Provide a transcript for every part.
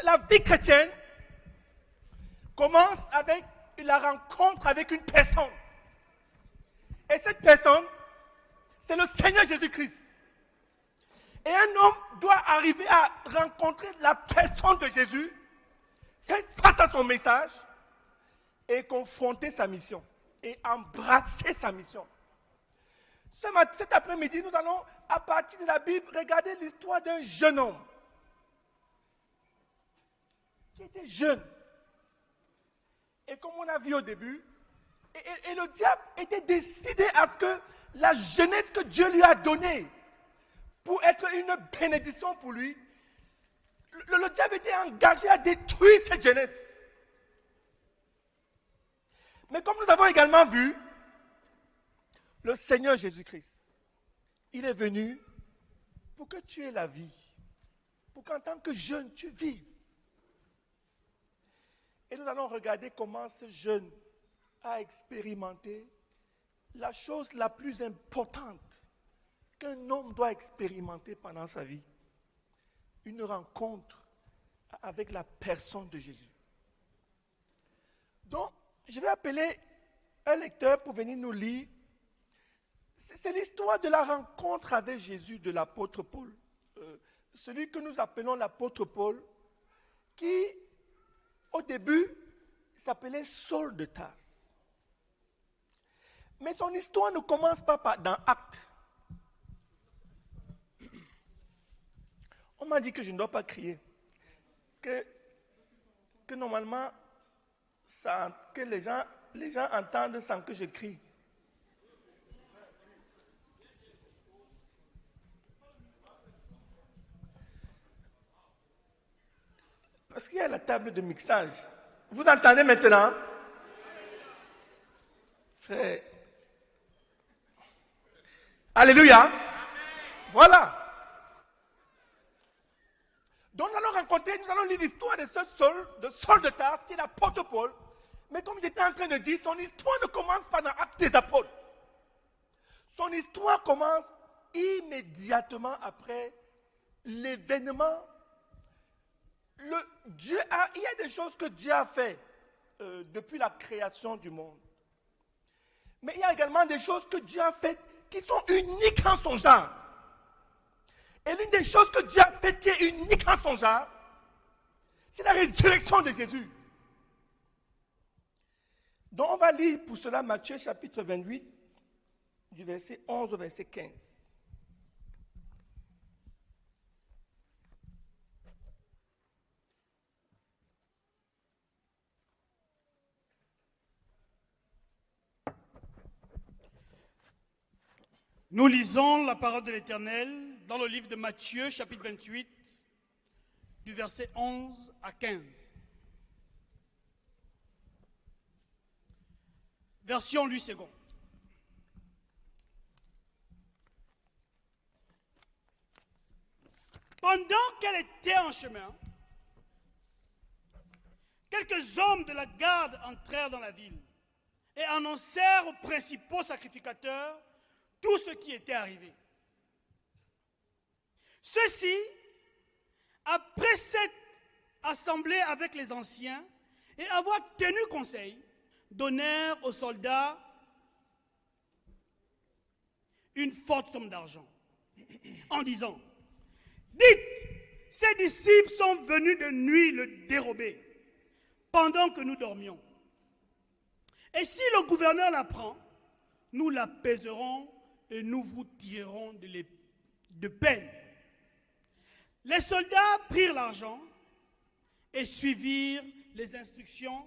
La vie chrétienne commence avec la rencontre avec une personne. Et cette personne, c'est le Seigneur Jésus-Christ. Et un homme doit arriver à rencontrer la personne de Jésus, faire face à son message et confronter sa mission et embrasser sa mission. Cet après-midi, nous allons, à partir de la Bible, regarder l'histoire d'un jeune homme qui était jeune. Et comme on a vu au début, et le diable était décidé à ce que la jeunesse que Dieu lui a donnée pour être une bénédiction pour lui, le diable était engagé à détruire cette jeunesse. Mais comme nous avons également vu, le Seigneur Jésus-Christ, il est venu pour que tu aies la vie, pour qu'en tant que jeune, tu vives. Et nous allons regarder comment ce jeune a expérimenté la chose la plus importante qu'un homme doit expérimenter pendant sa vie. Une rencontre avec la personne de Jésus. Donc, je vais appeler un lecteur pour venir nous lire. C'est l'histoire de la rencontre avec Jésus de l'apôtre Paul. Celui que nous appelons l'apôtre Paul, qui, au début, s'appelait Saul de Tarse. Mais son histoire ne commence pas dans Actes. On m'a dit que je ne dois pas crier. Que normalement, que les gens entendent sans que je crie. Parce qu'il y a la table de mixage. Vous entendez maintenant? Frère. Alléluia. Voilà. Donc nous allons lire l'histoire de Saul de Tarse, qui est l'apôtre Paul. Mais comme j'étais en train de dire, son histoire ne commence pas dans l'Acte des Apôtres. Son histoire commence immédiatement après l'événement. Il y a des choses que Dieu a fait depuis la création du monde. Mais il y a également des choses que Dieu a faites qui sont uniques en son genre. Et l'une des choses que Dieu a faites qui est unique en son genre, c'est la résurrection de Jésus. Donc on va lire pour cela Matthieu chapitre 28, du verset 11 au verset 15. Nous lisons la parole de l'Éternel dans le livre de Matthieu, chapitre 28, du verset 11 à 15. Version Louis II. Pendant qu'elle était en chemin, quelques hommes de la garde entrèrent dans la ville et annoncèrent aux principaux sacrificateurs tout ce qui était arrivé. Ceux-ci, après s'être assemblés avec les anciens et avoir tenu conseil, donnèrent aux soldats une forte somme d'argent en disant: dites, ces disciples sont venus de nuit le dérober pendant que nous dormions. Et si le gouverneur l'apprend, nous l'apaiserons et nous vous tirerons de peine. Les soldats prirent l'argent et suivirent les instructions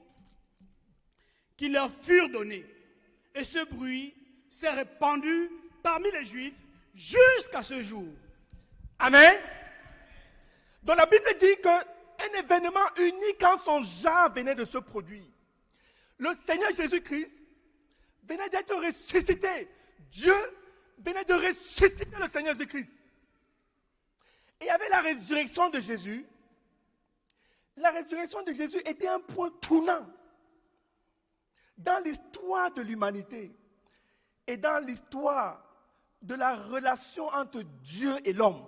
qui leur furent données. Et ce bruit s'est répandu parmi les Juifs jusqu'à ce jour. Amen. Donc la Bible dit qu'un événement unique en son genre venait de se produire. Le Seigneur Jésus-Christ venait d'être ressuscité. Dieu venait de ressusciter le Seigneur Jésus-Christ. Et il y avait la résurrection de Jésus. La résurrection de Jésus était un point tournant dans l'histoire de l'humanité et dans l'histoire de la relation entre Dieu et l'homme.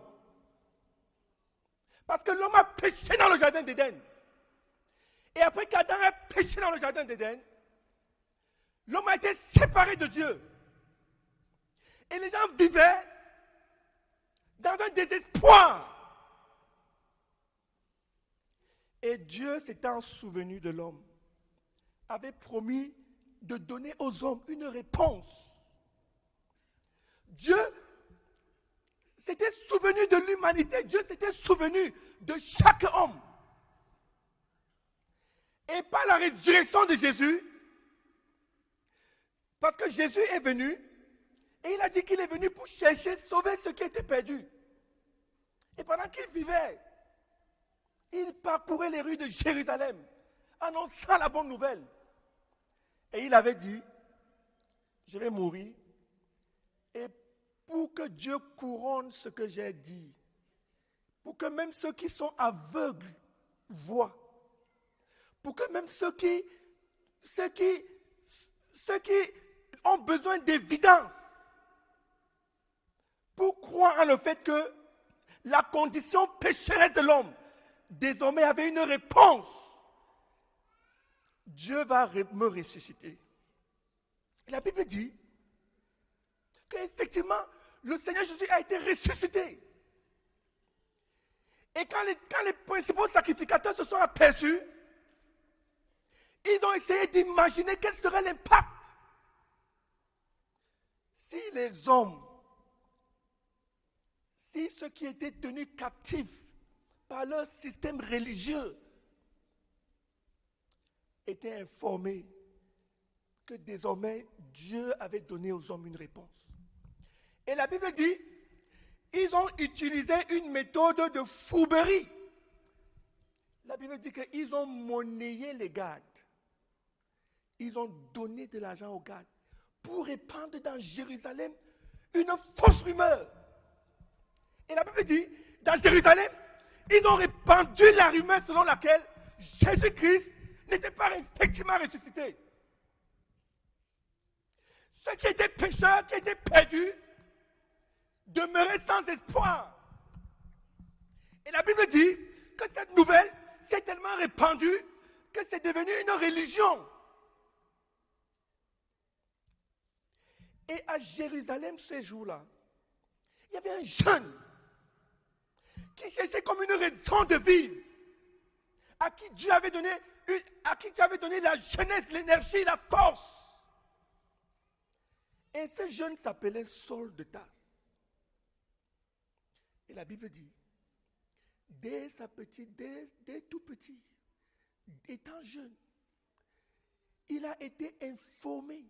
Parce que l'homme a péché dans le jardin d'Éden. Et après qu'Adam a péché dans le jardin d'Éden, l'homme a été séparé de Dieu. Et les gens vivaient dans un désespoir. Et Dieu s'étant souvenu de l'homme, avait promis de donner aux hommes une réponse. Dieu s'était souvenu de l'humanité. Dieu s'était souvenu de chaque homme. Et par la résurrection de Jésus, parce que Jésus est venu, et il a dit qu'il est venu pour chercher, sauver ce qui était perdu. Et pendant qu'il vivait, il parcourait les rues de Jérusalem, annonçant la bonne nouvelle. Et il avait dit, je vais mourir, et pour que Dieu couronne ce que j'ai dit, pour que même ceux qui sont aveugles voient, pour que même ceux qui ont besoin d'évidence, pour croire en le fait que la condition pécheresse de l'homme désormais avait une réponse. Dieu va me ressusciter. Et la Bible dit qu'effectivement, le Seigneur Jésus a été ressuscité. Et quand les principaux sacrificateurs se sont aperçus, ils ont essayé d'imaginer quel serait l'impact si les hommes, si ceux qui étaient tenus captifs par leur système religieux étaient informés que désormais Dieu avait donné aux hommes une réponse. Et la Bible dit, ils ont utilisé une méthode de fourberie. La Bible dit qu'ils ont monnayé les gardes. Ils ont donné de l'argent aux gardes pour répandre dans Jérusalem une fausse rumeur. Et la Bible dit, dans Jérusalem, ils ont répandu la rumeur selon laquelle Jésus-Christ n'était pas effectivement ressuscité. Ceux qui étaient pécheurs, qui étaient perdus, demeuraient sans espoir. Et la Bible dit que cette nouvelle s'est tellement répandue que c'est devenu une religion. Et à Jérusalem, ces jours-là, il y avait un jeune qui cherchait comme une raison de vivre, à qui Dieu avait donné la jeunesse, l'énergie, la force. Et ce jeune s'appelait Saul de Tarse. Et la Bible dit, dès tout petit, étant jeune, il a été informé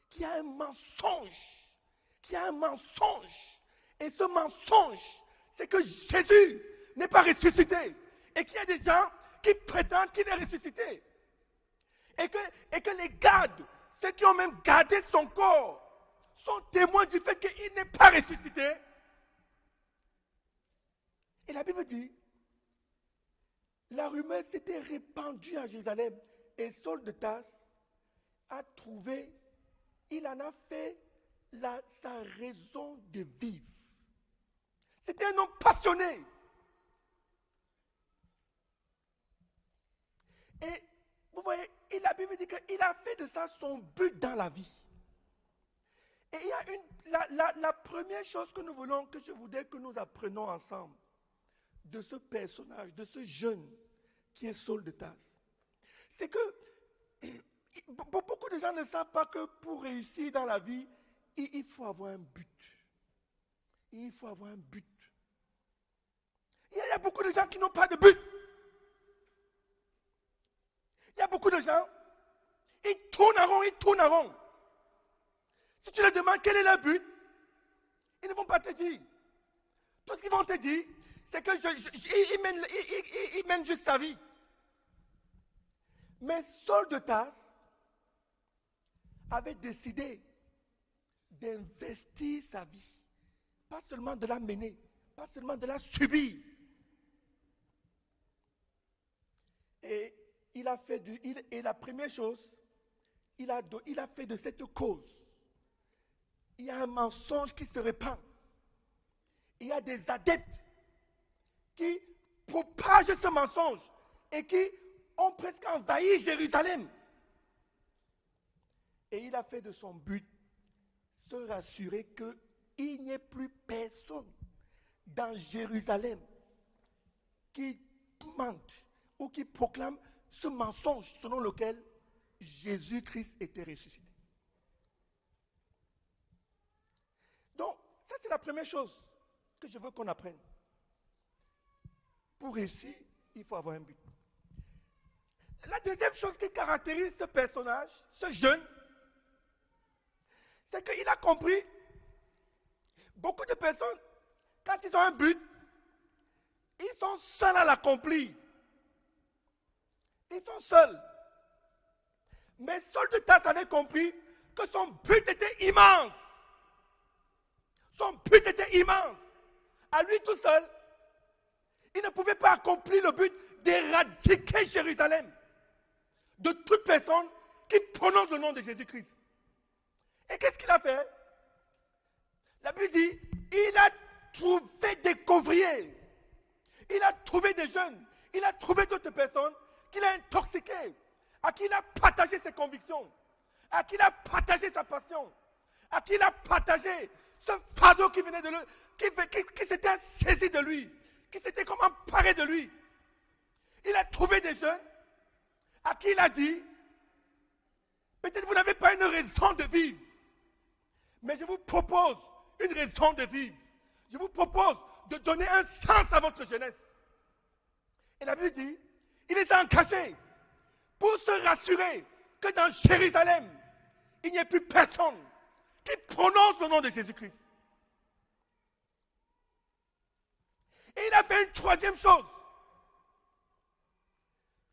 qu'il y a un mensonge, et ce mensonge, c'est que Jésus n'est pas ressuscité, et qu'il y a des gens qui prétendent qu'il est ressuscité, et que les gardes, ceux qui ont même gardé son corps, sont témoins du fait qu'il n'est pas ressuscité. Et la Bible dit, la rumeur s'était répandue à Jérusalem, et Saul de Tarse a trouvé, il en a fait sa raison de vivre. C'était un homme passionné. Et vous voyez, la Bible dit qu'il a fait de ça son but dans la vie. Et il y a la première chose que je voudrais que nous apprenions ensemble de ce personnage, de ce jeune qui est Saul de Tarse, c'est que beaucoup de gens ne savent pas que pour réussir dans la vie, il faut avoir un but. Il faut avoir un but. Il y a beaucoup de gens qui n'ont pas de but. Il y a beaucoup de gens, ils tournent en rond. Si tu leur demandes quel est leur but, ils ne vont pas te dire. Tout ce qu'ils vont te dire, c'est qu'ils mènent juste sa vie. Mais Saul de Tarse avait décidé d'investir sa vie. Pas seulement de la mener, pas seulement de la subir. Et la première chose, il a fait de cette cause. Il y a un mensonge qui se répand. Il y a des adeptes qui propagent ce mensonge et qui ont presque envahi Jérusalem. Et il a fait de son but se rassurer qu'il n'y ait plus personne dans Jérusalem qui mente ou qui proclame ce mensonge selon lequel Jésus-Christ était ressuscité. Donc, ça c'est la première chose que je veux qu'on apprenne. Pour réussir, il faut avoir un but. La deuxième chose qui caractérise ce personnage, ce jeune, c'est qu'il a compris, beaucoup de personnes, quand ils ont un but, ils sont seuls à l'accomplir. Ils sont seuls. Mais Saul de Tarse avait compris que son but était immense. Son but était immense. À lui tout seul, il ne pouvait pas accomplir le but d'éradiquer Jérusalem de toute personne qui prononce le nom de Jésus-Christ. Et qu'est-ce qu'il a fait? La Bible dit, il a trouvé des couvriers, il a trouvé des jeunes, il a trouvé d'autres personnes qu'il a intoxiquées, à qui il a partagé ses convictions, à qui il a partagé sa passion, à qui il a partagé ce fardeau qui venait de lui, qui s'était saisi de lui, qui s'était comme emparé de lui. Il a trouvé des jeunes à qui il a dit, peut-être vous n'avez pas une raison de vivre, mais je vous propose une raison de vivre. Je vous propose de donner un sens à votre jeunesse. Et la Bible dit, il les a engagés pour se rassurer que dans Jérusalem, il n'y ait plus personne qui prononce le nom de Jésus-Christ. Et il a fait une troisième chose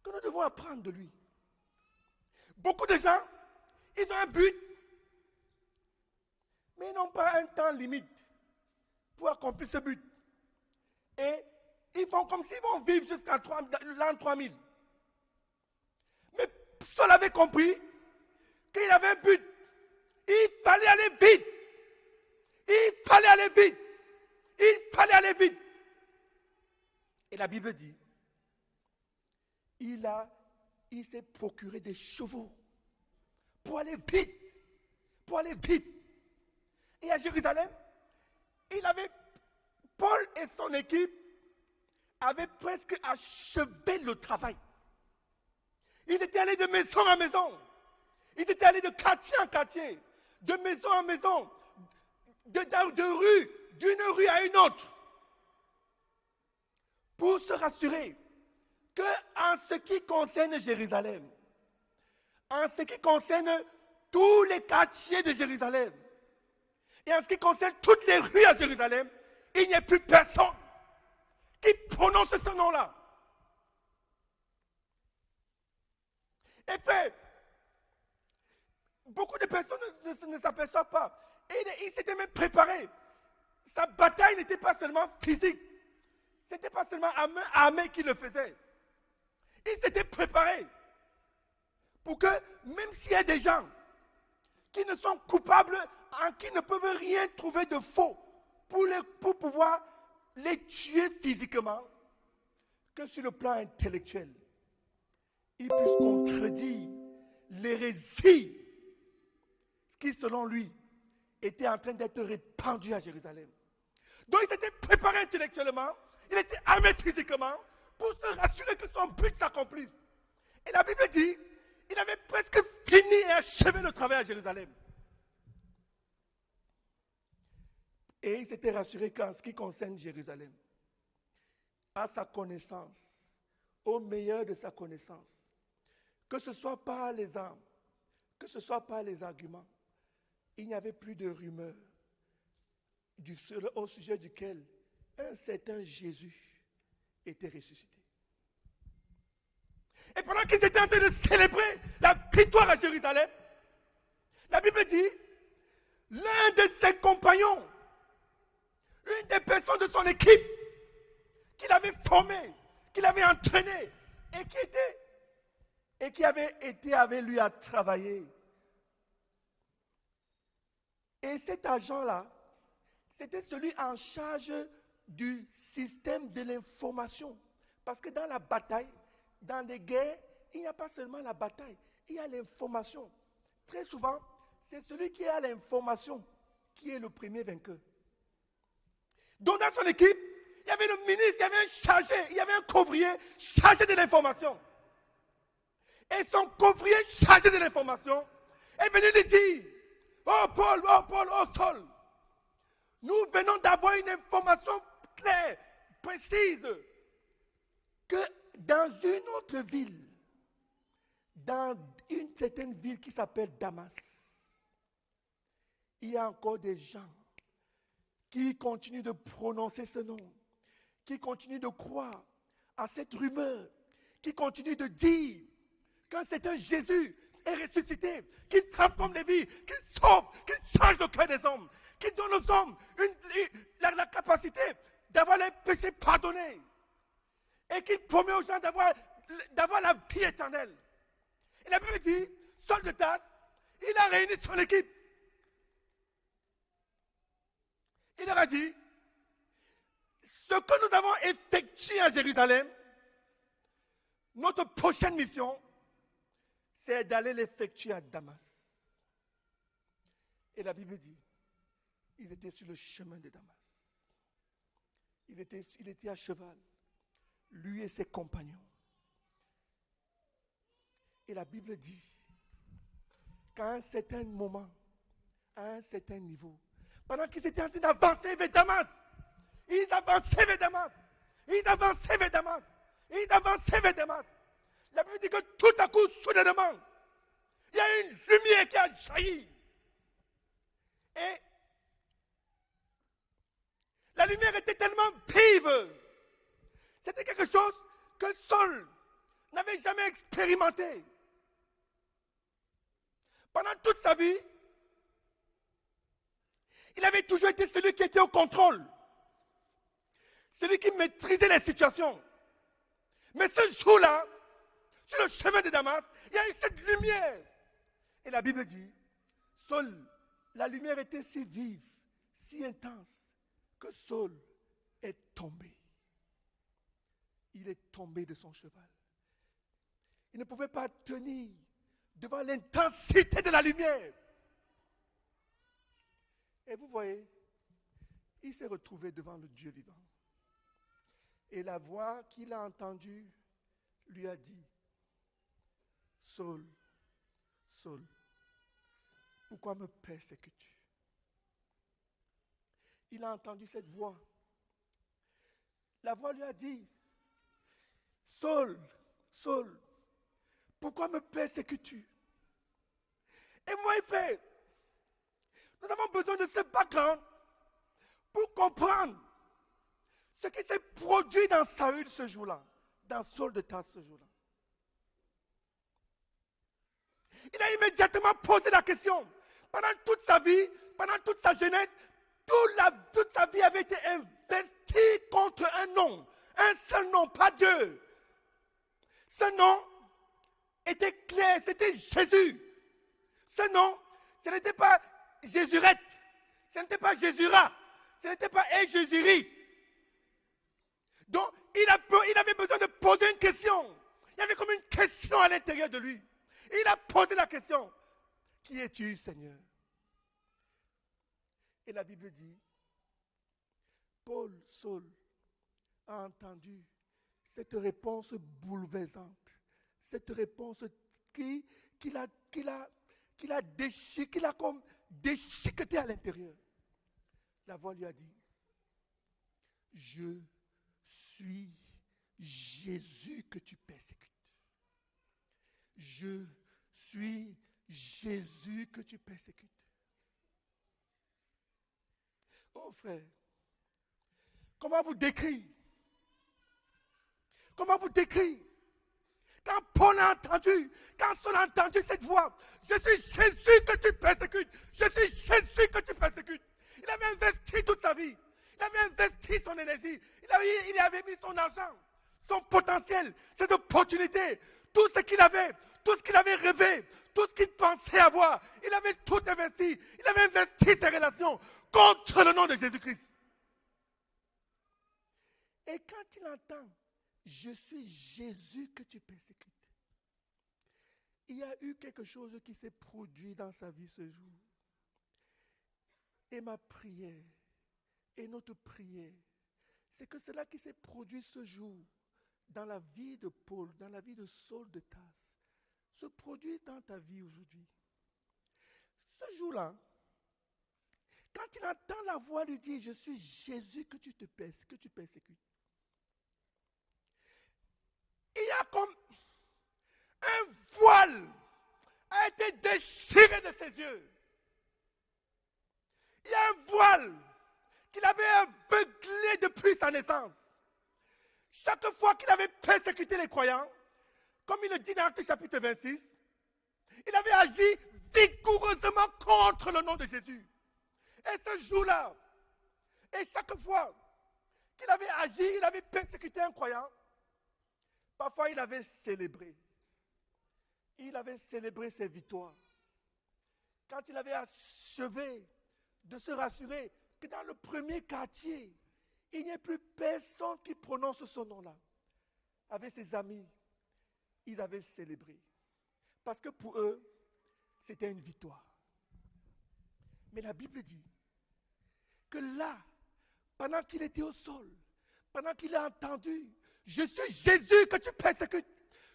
que nous devons apprendre de lui. Beaucoup de gens, ils ont un but, mais ils n'ont pas un temps limite pour accomplir ce but. Et ils font comme s'ils vont vivre jusqu'à l'an 3000. Mais Saul avait compris qu'il avait un but. Il fallait aller vite. Il fallait aller vite. Il fallait aller vite. Et la Bible dit, il s'est procuré des chevaux pour aller vite. Pour aller vite. Et à Jérusalem, Paul et son équipe avaient presque achevé le travail. Ils étaient allés de maison en maison. Ils étaient allés de quartier en quartier, de maison en maison, de rue, d'une rue à une autre, pour se rassurer qu'en ce qui concerne Jérusalem, en ce qui concerne tous les quartiers de Jérusalem, et en ce qui concerne toutes les rues à Jérusalem, il n'y a plus personne qui prononce ce nom-là. Et fait, beaucoup de personnes ne s'aperçoivent pas. Et il s'était même préparé. Sa bataille n'était pas seulement physique. Ce n'était pas seulement à main armée qu'il le faisait. Il s'était préparé pour que, même s'il y a des gens qui ne sont coupables, en qui ne peuvent rien trouver de faux pour pouvoir les tuer physiquement, que sur le plan intellectuel, ils puissent contredire l'hérésie qui, selon lui, était en train d'être répandue à Jérusalem. Donc il s'était préparé intellectuellement, il était armé physiquement pour se rassurer que son but s'accomplisse. Et la Bible dit, il avait presque fini et achevé le travail à Jérusalem. Et il s'était rassuré qu'en ce qui concerne Jérusalem, à sa connaissance, au meilleur de sa connaissance, que ce soit par les armes, que ce soit par les arguments, il n'y avait plus de rumeurs au sujet duquel un certain Jésus était ressuscité. Et pendant qu'ils étaient en train de célébrer la victoire à Jérusalem, la Bible dit, l'un de ses compagnons, une des personnes de son équipe, qu'il avait formé, qu'il avait entraîné, et qui avait été avec lui à travailler. Et cet agent-là, c'était celui en charge du système de l'information Parce que dans la bataille, dans les guerres, il n'y a pas seulement la bataille, il y a l'information. Très souvent, c'est celui qui a l'information qui est le premier vainqueur. Donc dans son équipe, il y avait le ministre, il y avait un chargé, il y avait un couvrier chargé de l'information. Et son couvrier chargé de l'information est venu lui dire, oh Paul, oh Saul, nous venons d'avoir une information claire, précise, que dans une autre ville, dans une certaine ville qui s'appelle Damas, il y a encore des gens qui continuent de prononcer ce nom, qui continuent de croire à cette rumeur, qui continuent de dire que c'est un Jésus est ressuscité, qu'il transforme les vies, qu'il sauve, qu'il change le cœur des hommes, qu'il donne aux hommes la capacité d'avoir les péchés pardonnés et qu'il promet aux gens d'avoir la vie éternelle. Et la Bible dit, Saul de Tarse, il a réuni son équipe. Il leur a dit, ce que nous avons effectué à Jérusalem, notre prochaine mission, c'est d'aller l'effectuer à Damas. Et la Bible dit, ils étaient sur le chemin de Damas. Il était à cheval, lui et ses compagnons. Et la Bible dit qu'à un certain moment, à un certain niveau, pendant qu'ils étaient en train d'avancer vers Damas, ils avançaient vers Damas, ils avançaient vers Damas, ils avançaient vers Damas. La Bible dit que tout à coup, soudainement, il y a une lumière qui a jailli. Et la lumière était tellement vive. C'était quelque chose que Saul n'avait jamais expérimenté. Pendant toute sa vie, il avait toujours été celui qui était au contrôle. Celui qui maîtrisait les situations. Mais ce jour-là, sur le chemin de Damas, il y a eu cette lumière. Et la Bible dit, Saul, la lumière était si vive, si intense, que Saul est tombé. Il est tombé de son cheval. Il ne pouvait pas tenir devant l'intensité de la lumière. Et vous voyez, il s'est retrouvé devant le Dieu vivant. Et la voix qu'il a entendue lui a dit, Saul, Saul, pourquoi me persécutes-tu? Il a entendu cette voix. La voix lui a dit, Saul, Saul, pourquoi me persécutes-tu? Et moi, frère, nous avons besoin de ce background pour comprendre ce qui s'est produit dans Saül ce jour-là, dans Saul de Tarse ce jour-là. Il a immédiatement posé la question. Pendant toute sa vie, pendant toute sa jeunesse, toute sa vie avait été investie contre un nom. Un seul nom, pas deux. Ce nom était clair, c'était Jésus. Ce nom, ce n'était pas Jésurette, ce n'était pas Jésura, ce n'était pas Jésurie. Donc, il avait besoin de poser une question. Il y avait comme une question à l'intérieur de lui. Et il a posé la question, qui es-tu, Seigneur? Et la Bible dit, Paul, Saul, a entendu cette réponse bouleversante, cette réponse qui l'a déchiqueté à l'intérieur. La voix lui a dit, je suis Jésus que tu persécutes. Je suis Jésus que tu persécutes. Oh frère, comment vous décrire? Comment vous décrire? Quand Paul a entendu, quand Saul a entendu cette voix, je suis Jésus que tu persécutes. Je suis Jésus que tu persécutes. Il avait investi toute sa vie. Il avait investi son énergie. Il avait mis son argent, son potentiel, ses opportunités, tout ce qu'il avait, tout ce qu'il avait rêvé, tout ce qu'il pensait avoir. Il avait tout investi. Il avait investi ses relations contre le nom de Jésus-Christ. Et quand il entend je suis Jésus que tu persécutes. Il y a eu quelque chose qui s'est produit dans sa vie ce jour. Et ma prière, et notre prière, c'est que cela qui s'est produit ce jour dans la vie de Paul, dans la vie de Saul de Tarse, se produise dans ta vie aujourd'hui. Ce jour-là, quand il entend la voix lui dire, je suis Jésus que tu persécutes, il y a comme un voile a été déchiré de ses yeux. Il y a un voile qu'il avait aveuglé depuis sa naissance. Chaque fois qu'il avait persécuté les croyants, comme il le dit dans Actes chapitre 26, il avait agi vigoureusement contre le nom de Jésus. Et ce jour-là, et chaque fois qu'il avait agi, il avait persécuté un croyant, parfois il avait célébré. Il avait célébré ses victoires. Quand il avait achevé de se rassurer que dans le premier quartier, il n'y a plus personne qui prononce ce nom-là. Avec ses amis, ils avaient célébré. Parce que pour eux, c'était une victoire. Mais la Bible dit que là, pendant qu'il était au sol, pendant qu'il a entendu, je suis Jésus que tu persécutes.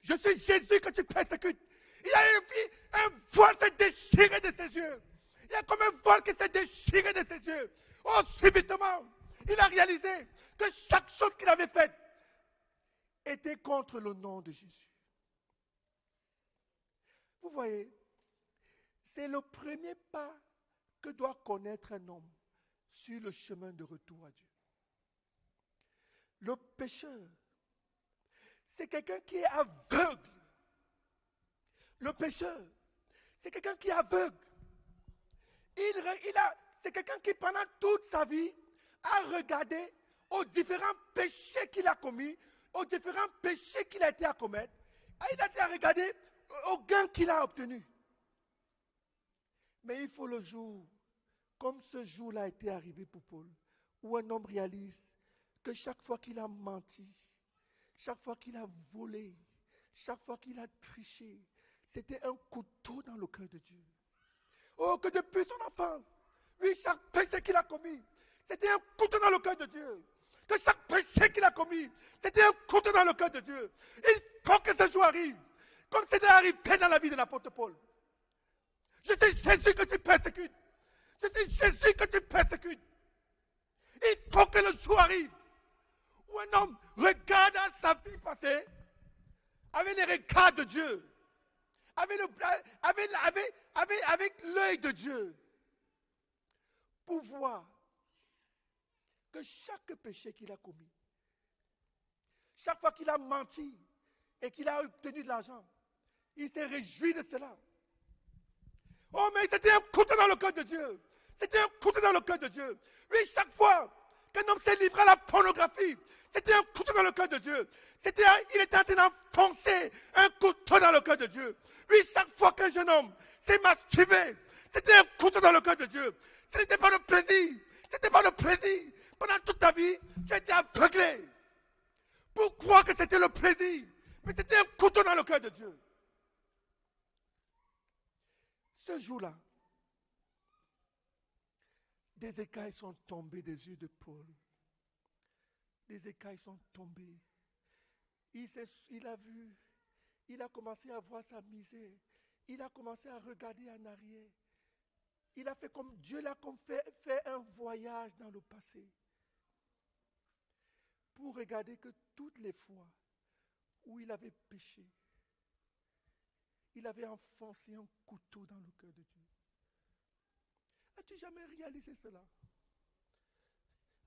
Je suis Jésus que tu persécutes. Il y a un voile s'est déchiré de ses yeux. Il y a comme un voile qui s'est déchiré de ses yeux. Oh, subitement, il a réalisé que chaque chose qu'il avait faite était contre le nom de Jésus. Vous voyez, c'est le premier pas que doit connaître un homme sur le chemin de retour à Dieu. Le pécheur, c'est quelqu'un qui est aveugle. Le pécheur, c'est quelqu'un qui est aveugle. C'est quelqu'un qui, pendant toute sa vie, a regardé aux différents péchés qu'il a commis, aux différents péchés qu'il a été à commettre. Et il a été à regarder au gain qu'il a obtenu. Mais il faut le jour, comme ce jour-là a été arrivé pour Paul, où un homme réalise que chaque fois qu'il a menti, chaque fois qu'il a volé, chaque fois qu'il a triché, c'était un couteau dans le cœur de Dieu. Oh, que depuis son enfance, lui, chaque péché qu'il a commis, c'était un couteau dans le cœur de Dieu. Que chaque péché qu'il a commis, c'était un couteau dans le cœur de Dieu. Il faut que ce jour arrive, comme c'était arrivé dans la vie de l'apôtre Paul. Je suis Jésus que tu persécutes. Je suis Jésus que tu persécutes. Il faut que le jour arrive où un homme regarde sa vie passée avec les regards de Dieu, avec l'œil de Dieu, pour voir que chaque péché qu'il a commis, chaque fois qu'il a menti et qu'il a obtenu de l'argent, il s'est réjoui de cela. Oh, mais c'était un couteau dans le cœur de Dieu. C'était un couteau dans le cœur de Dieu. Oui, chaque fois qu'un homme s'est livré à la pornographie, c'était un couteau dans le cœur de Dieu. Il était en train d'enfoncer un couteau dans le cœur de Dieu. Oui, chaque fois qu'un jeune homme s'est masturbé, c'était un couteau dans le cœur de Dieu. Ce n'était pas le plaisir. C'était pas le plaisir. Pendant toute ta vie, tu as été aveuglé pour croire que c'était le plaisir. Mais c'était un couteau dans le cœur de Dieu. Ce jour-là, des écailles sont tombées des yeux de Paul. Des écailles sont tombées. Il a vu, il a commencé à voir sa misère. Il a commencé à regarder en arrière. Il a fait comme Dieu l'a fait un voyage dans le passé. Pour regarder que toutes les fois où il avait péché, il avait enfoncé un couteau dans le cœur de Dieu. As-tu jamais réalisé cela?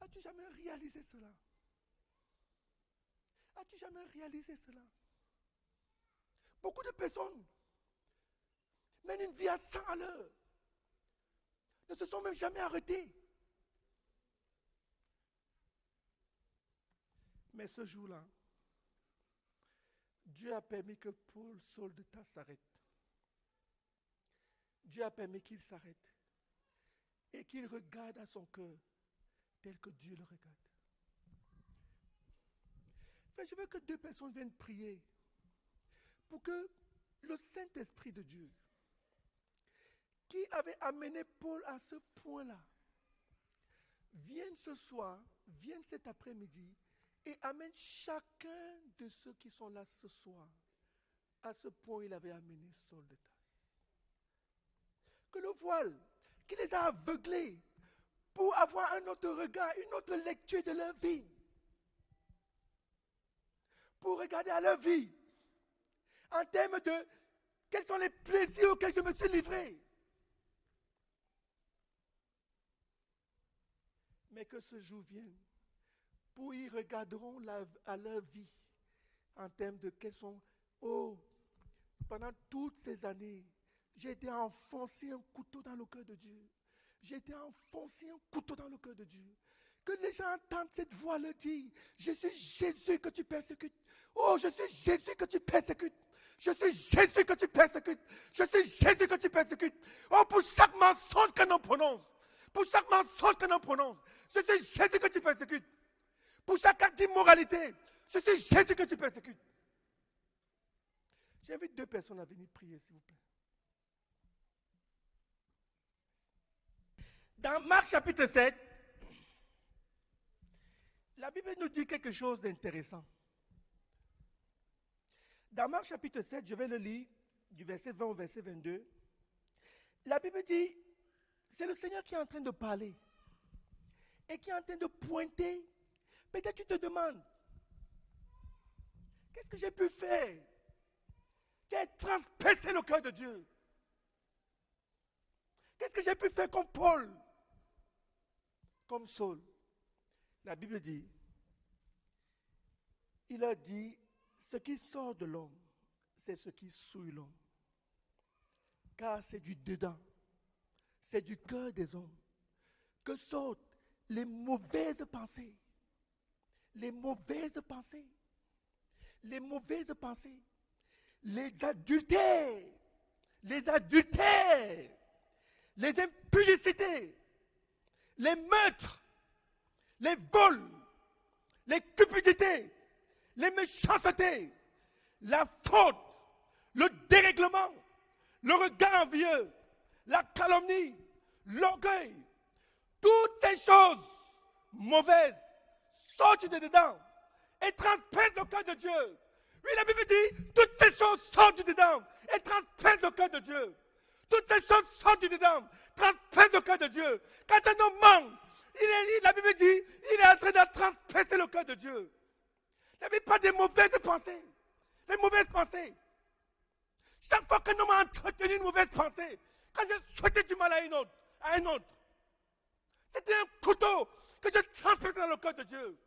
As-tu jamais réalisé cela? As-tu jamais réalisé cela? Beaucoup de personnes mènent une vie à 100 à l'heure. Ne se sont même jamais arrêtés. Mais ce jour-là, Dieu a permis que Paul, Saul de Tarse, s'arrête. Dieu a permis qu'il s'arrête et qu'il regarde à son cœur tel que Dieu le regarde. Enfin, je veux que deux personnes viennent prier pour que le Saint-Esprit de Dieu, qui avait amené Paul à ce point-là, vienne ce soir, vienne cet après-midi et amène chacun de ceux qui sont là ce soir à ce point où il avait amené Saul de Tarse. Que le voile qui les a aveuglés pour avoir un autre regard, une autre lecture de leur vie, pour regarder à leur vie en termes de quels sont les plaisirs auxquels je me suis livré. Mais que ce jour vienne, où ils regarderont à leur vie en termes de quels sont... Oh, pendant toutes ces années, j'ai été enfoncé un couteau dans le cœur de Dieu. J'ai été enfoncé un couteau dans le cœur de Dieu. Que les gens entendent cette voix leur dire, je suis Jésus que tu persécutes. Oh, je suis Jésus que tu persécutes. Je suis Jésus que tu persécutes. Je suis Jésus que tu persécutes. Oh, pour chaque mensonge que l'on prononce, pour chaque mensonge que l'on prononce, je suis Jésus que tu persécutes. Pour chaque acte d'immoralité, je suis Jésus que tu persécutes. J'invite deux personnes à venir prier, s'il vous plaît. Dans Marc chapitre 7, la Bible nous dit quelque chose d'intéressant. Dans Marc chapitre 7, je vais le lire du verset 20 au verset 22. La Bible dit, c'est le Seigneur qui est en train de parler et qui est en train de pointer. Peut-être tu te demandes, qu'est-ce que j'ai pu faire qui a transpercé le cœur de Dieu? Qu'est-ce que j'ai pu faire comme Paul, comme Saul? La Bible dit, il a dit, ce qui sort de l'homme, c'est ce qui souille l'homme. Car c'est du dedans, c'est du cœur des hommes que sortent les mauvaises pensées. Les mauvaises pensées. Les mauvaises pensées. Les adultères. Les adultères. Les impudicités. Les meurtres. Les vols. Les cupidités. Les méchancetés. La faute. Le dérèglement. Le regard envieux. La calomnie. L'orgueil. Toutes ces choses mauvaises sortent de dedans et transpercent le cœur de Dieu. Oui, la Bible dit, toutes ces choses sortent du dedans et transpercent le cœur de Dieu. Toutes ces choses sortent du dedans, transpercent le cœur de Dieu. Quand un homme ment, la Bible dit, il est en train de transpercer le cœur de Dieu. La Bible parle des mauvaises pensées. Les mauvaises pensées. Chaque fois qu'un homme a entretenu une mauvaise pensée, quand j'ai souhaité du mal à un autre, c'était un couteau que je transperçais dans le cœur de Dieu.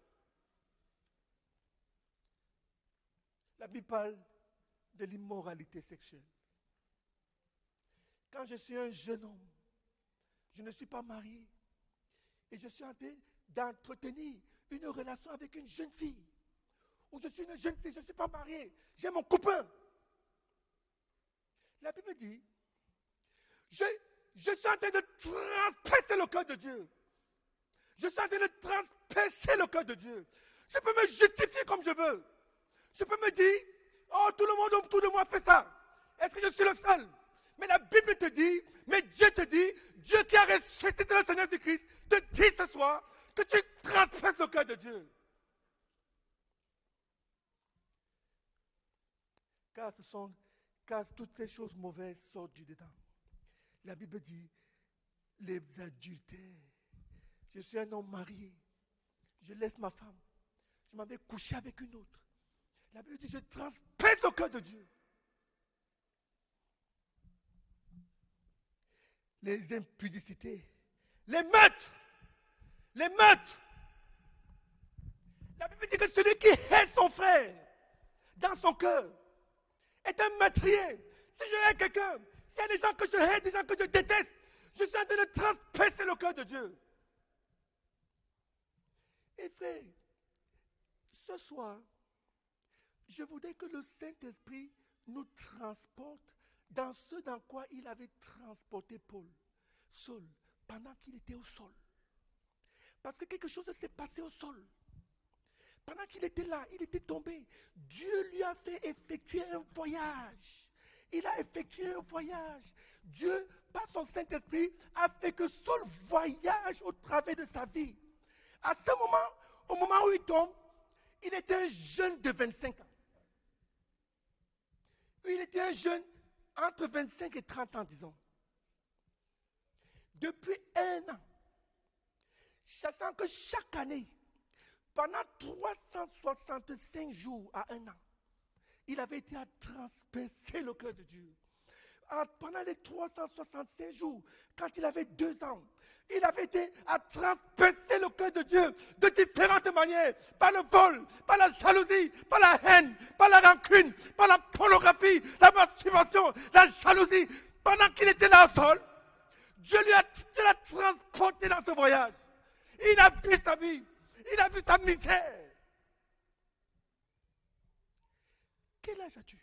La Bible parle de l'immoralité sexuelle. Quand je suis un jeune homme, je ne suis pas marié, et je suis en train d'entretenir une relation avec une jeune fille, ou je suis une jeune fille, je ne suis pas marié, j'ai mon copain. La Bible dit, je suis en train de transpercer le cœur de Dieu. Je suis en train de transpercer le cœur de Dieu. Je peux me justifier comme je veux. Je peux me dire, oh, tout le monde autour de moi fait ça. Est-ce que je suis le seul? Mais la Bible te dit, mais Dieu te dit, Dieu qui a ressuscité le Seigneur Jésus-Christ, te dit ce soir que tu transperces le cœur de Dieu. Car toutes ces choses mauvaises sortent du dedans. La Bible dit, les adultères. Je suis un homme marié. Je laisse ma femme. Je m'en vais coucher avec une autre. La Bible dit, je transperce le cœur de Dieu. Les impudicités. Les meurtres. Les meurtres. La Bible dit que celui qui hait son frère dans son cœur est un meurtrier. Si je hais quelqu'un, s'il y a des gens que je hais, des gens que je déteste, je suis en train de transpercer le cœur de Dieu. Et frère, ce soir, je voudrais que le Saint-Esprit nous transporte dans ce dans quoi il avait transporté Saul, pendant qu'il était au sol. Parce que quelque chose s'est passé au sol. Pendant qu'il était là, il était tombé. Dieu lui a fait effectuer un voyage. Il a effectué un voyage. Dieu, par son Saint-Esprit, a fait que son voyage au travers de sa vie. À ce moment, au moment où il tombe, il était un jeune de 25 ans. Il était un jeune entre 25 et 30 ans, disons. Depuis un an, sachant que chaque année, pendant 365 jours à un an, il avait été à transpercer le cœur de Dieu. Pendant les 365 jours, quand il avait 2 ans, il avait été à transpercer le cœur de Dieu de différentes manières, par le vol, par la jalousie, par la haine, par la rancune, par la pornographie, la masturbation, la jalousie. Pendant qu'il était là au sol, Dieu l'a transporté dans ce voyage. Il a vu sa vie, il a vu sa misère. Quel âge as-tu?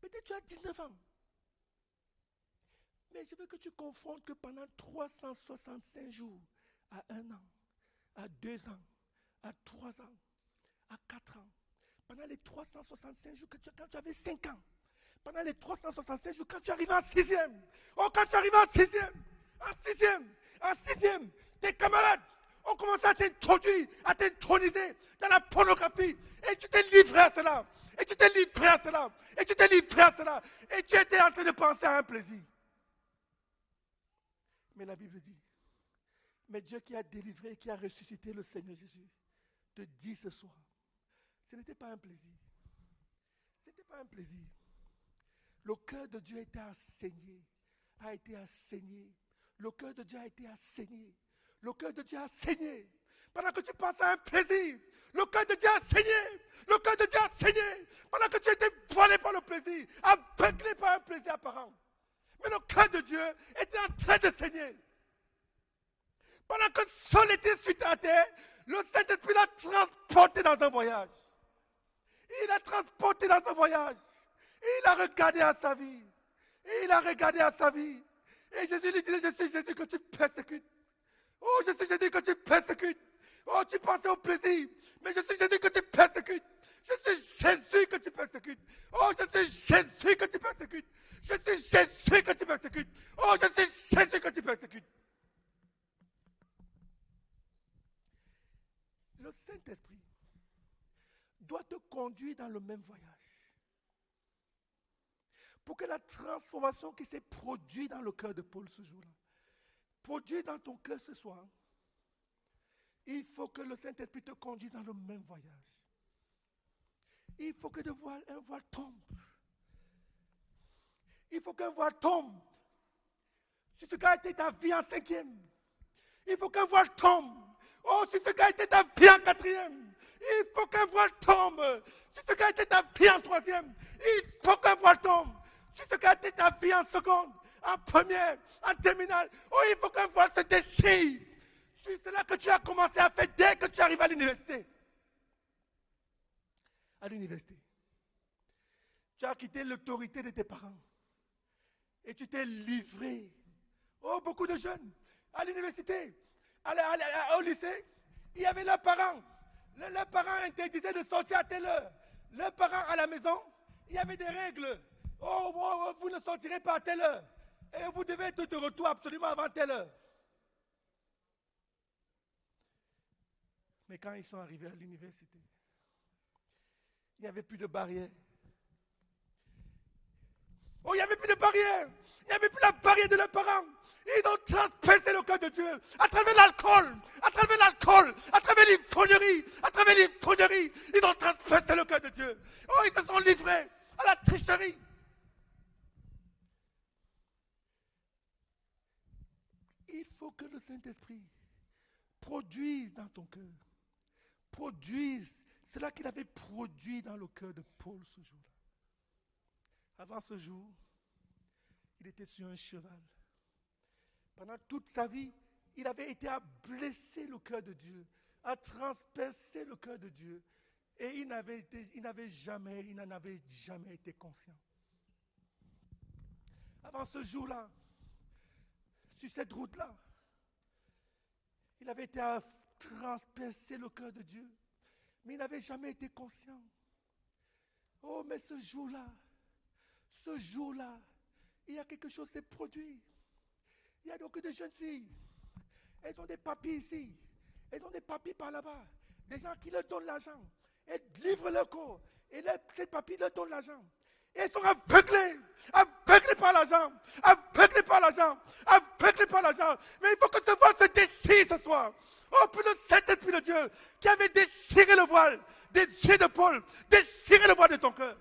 Peut-être tu as 19 ans. Mais je veux que tu confondes que pendant 365 jours, à 1 an, à 2 ans, à 3 ans, à 4 ans, pendant les 365 jours, quand tu avais 5 ans, pendant les 365 jours, quand tu arrives en 6e, quand tu arrives en 6e, tes camarades ont commencé à t'introduire, à t'introniser dans la pornographie. Et tu t'es livré à cela. Et tu t'es livré à cela. Et tu t'es livré à cela. Et tu étais en train de penser à un plaisir. Mais la Bible dit, mais Dieu qui a délivré, qui a ressuscité le Seigneur Jésus, te dit ce soir, ce n'était pas un plaisir. Ce n'était pas un plaisir. Le cœur de Dieu était assaigné, a été assaigné. Le cœur de Dieu a été assaigné. Le cœur de Dieu a saigné. Pendant que tu penses à un plaisir, le cœur de Dieu a saigné. Le cœur de Dieu a saigné. Pendant que tu étais voilé par le plaisir, aveuglé par un plaisir apparent. Mais le cœur de Dieu était en train de saigner. Pendant que Saul était sur ta terre, le Saint-Esprit l'a transporté dans un voyage. Il l'a transporté dans un voyage. Et il a regardé à sa vie. Et il a regardé à sa vie. Et Jésus lui disait, je suis Jésus que tu persécutes. Oh, je suis Jésus que tu persécutes. Oh, tu pensais au plaisir. Mais je suis Jésus que tu persécutes. Je suis Jésus que tu persécutes. Oh, je suis Jésus que tu persécutes. Je suis Jésus que tu persécutes. Oh, je suis Jésus que tu persécutes. Le Saint-Esprit doit te conduire dans le même voyage. Pour que la transformation qui s'est produite dans le cœur de Paul ce jour-là, produite dans ton cœur ce soir, il faut que le Saint-Esprit te conduise dans le même voyage. Il faut que un voile tombe. Il faut qu'un voile tombe. Si ce qu'a été ta vie en 5e, il faut qu'un voile tombe. Oh, si ce qu'a été ta vie en 4e, il faut qu'un voile tombe. Si ce qu'a été ta vie en 3e, il faut qu'un voile tombe. Si ce qu'a été ta vie en seconde, en première, en terminale, oh, il faut qu'un voile se déchire. C'est cela que tu as commencé à faire dès que tu arrives à l'université. À l'université. Tu as quitté l'autorité de tes parents. Et tu t'es livré. Oh, beaucoup de jeunes, à l'université, au lycée, il y avait leurs parents. Leurs parents interdisaient de sortir à telle heure. Leurs parents à la maison, il y avait des règles. Oh, vous ne sortirez pas à telle heure. Et vous devez être de retour absolument avant telle heure. Mais quand ils sont arrivés à l'université, il n'y avait plus de barrière. Oh, il n'y avait plus de barrière. Il n'y avait plus la barrière de leurs parents. Ils ont transpercé le cœur de Dieu à travers l'alcool, à travers l'ivrognerie, Ils ont transpercé le cœur de Dieu. Oh, ils se sont livrés à la tricherie. Il faut que le Saint-Esprit produise dans ton cœur. Produise cela qu'il avait produit dans le cœur de Paul ce jour-là. Avant ce jour, il était sur un cheval. Pendant toute sa vie, il avait été à blesser le cœur de Dieu, à transpercer le cœur de Dieu. Et il n'en avait jamais été conscient. Avant ce jour-là, sur cette route-là, il avait été à transpercé le cœur de Dieu. Mais il n'avait jamais été conscient. Oh, mais ce jour-là, il y a quelque chose qui s'est produit. Il y a donc des jeunes filles. Elles ont des papiers ici. Elles ont des papiers par là-bas. Des gens qui leur donnent l'argent. Elles livrent leur corps. Et ces papiers leur donnent l'argent. Et elles sont aveuglées par l'argent. Aveuglées par l'argent. Mais il faut que ce voile se déchire ce soir. Oh, pour le Saint-Esprit de Dieu, qui avait déchiré le voile des yeux de Paul, déchiré le voile de ton cœur.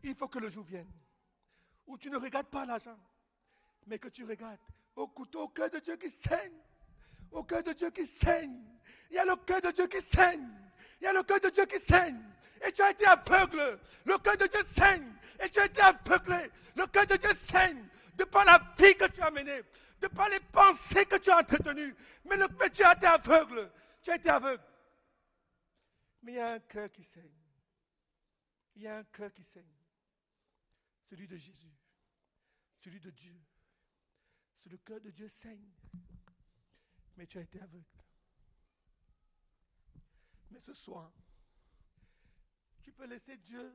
Il faut que le jour vienne où tu ne regardes pas l'argent, mais que tu regardes au couteau, au cœur de Dieu qui saigne. Au cœur de Dieu qui saigne. Il y a le cœur de Dieu qui saigne. Il y a le cœur de Dieu qui saigne. Et tu as été aveugle. Le cœur de Dieu saigne. Et tu as été aveuglé. Le cœur de Dieu saigne. De par la vie que tu as menée. De par les pensées que tu as entretenues. Mais tu as été aveugle. Tu as été aveugle. Mais il y a un cœur qui saigne. Il y a un cœur qui saigne. Celui de Jésus. Celui de Dieu. C'est le cœur de Dieu saigne. Mais tu as été aveugle. Mais ce soir, tu peux laisser Dieu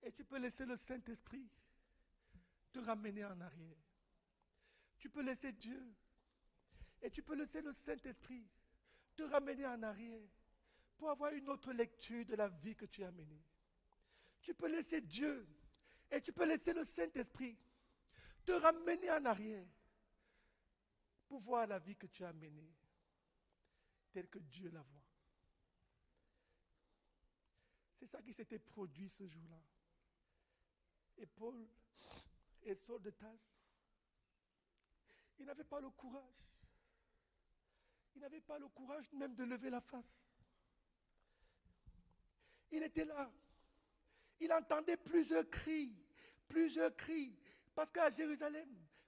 et tu peux laisser le Saint-Esprit te ramener en arrière. Tu peux laisser Dieu et tu peux laisser le Saint-Esprit te ramener en arrière pour avoir une autre lecture de la vie que tu as menée. Tu peux laisser Dieu et tu peux laisser le Saint-Esprit te ramener en arrière pour voir la vie que tu as menée telle que Dieu la voit. C'est ça qui s'était produit ce jour-là. Et Paul et Saul de Tarse, ils n'avaient pas le courage. Ils n'avaient pas le courage même de lever la face. Il était là. Il entendait plusieurs cris. Parce qu'à Jérusalem,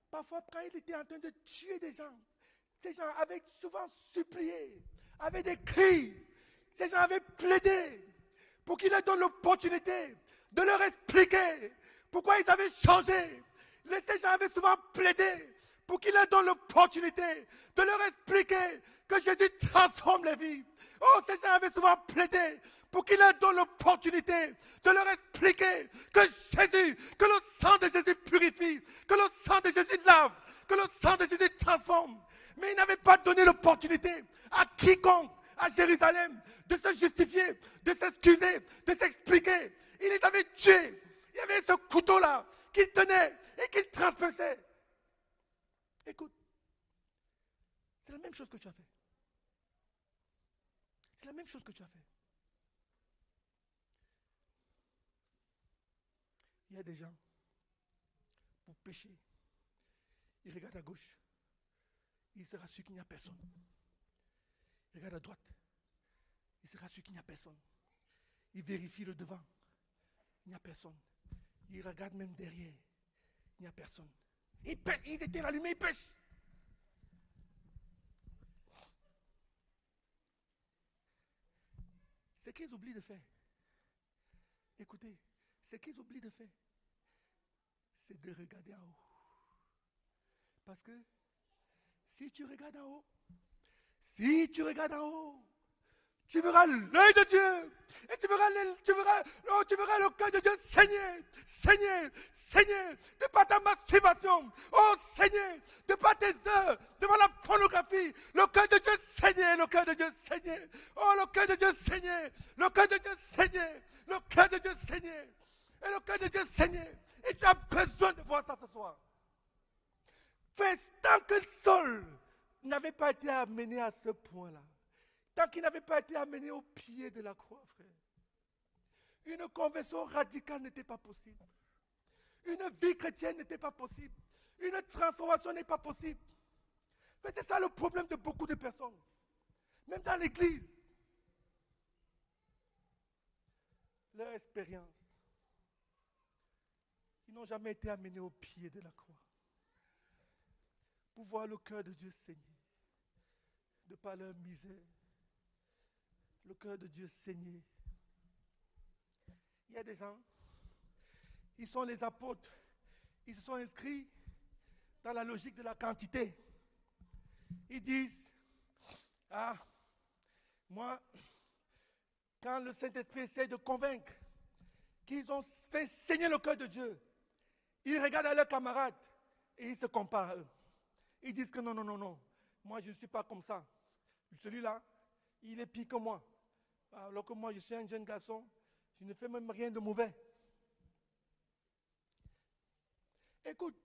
parfois quand il était en train de tuer des gens, ces gens avaient souvent supplié, avaient des cris. Ces gens avaient plaidé pour qu'il leur donne l'opportunité de leur expliquer pourquoi ils avaient changé. Ces gens avaient souvent plaidé pour qu'il leur donne l'opportunité de leur expliquer que Jésus transforme les vies. Oh, ces gens avaient souvent plaidé pour qu'il leur donne l'opportunité de leur expliquer que Jésus, que le sang de Jésus purifie, que le sang de Jésus lave, que le sang de Jésus transforme. Mais il n'avait pas donné l'opportunité à quiconque à Jérusalem de se justifier, de s'excuser, de s'expliquer. Il les avait tués. Il y avait ce couteau-là qu'il tenait et qu'il transperçait. Écoute, c'est la même chose que tu as fait. C'est la même chose que tu as fait. Il y a des gens, pour pécher, ils regardent à gauche, il sera sûr qu'il n'y a personne. Il regarde à droite, il sera sûr qu'il n'y a personne. Il vérifie le devant, il n'y a personne. Il regarde même derrière, il n'y a personne. Ils étaient allumés, ils pêchent. Ce qu'ils oublient de faire, écoutez, ce qu'ils oublient de faire, c'est de regarder en haut. Parce que si tu regardes en haut, tu verras l'œil de Dieu. Et tu verras le cœur de Dieu saigner de par ta masturbation. Oh, saigner de par tes heures, devant la pornographie. Le cœur de Dieu saignait. Oh, le cœur de Dieu saignait. Et le cœur de Dieu saignait. Et tu as besoin de voir ça ce soir. Tant que Saul n'avait pas été amené à ce point-là, tant qu'il n'avait pas été amené au pied de la croix, frère, une conversion radicale n'était pas possible. Une vie chrétienne n'était pas possible. Une transformation n'est pas possible. Mais c'est ça le problème de beaucoup de personnes. Même dans l'église. Leur expérience. Ils n'ont jamais été amenés au pied de la croix. Pour voir le cœur de Dieu saigner. De par leur misère. Le cœur de Dieu saigner. Il y a des gens, ils sont les apôtres, ils se sont inscrits dans la logique de la quantité. Ils disent, quand le Saint-Esprit essaie de convaincre qu'ils ont fait saigner le cœur de Dieu, ils regardent à leurs camarades et ils se comparent à eux. Ils disent que non, non, non, non, moi je ne suis pas comme ça. Celui-là, il est pire que moi. Alors que moi je suis un jeune garçon, je ne fais même rien de mauvais. Écoute,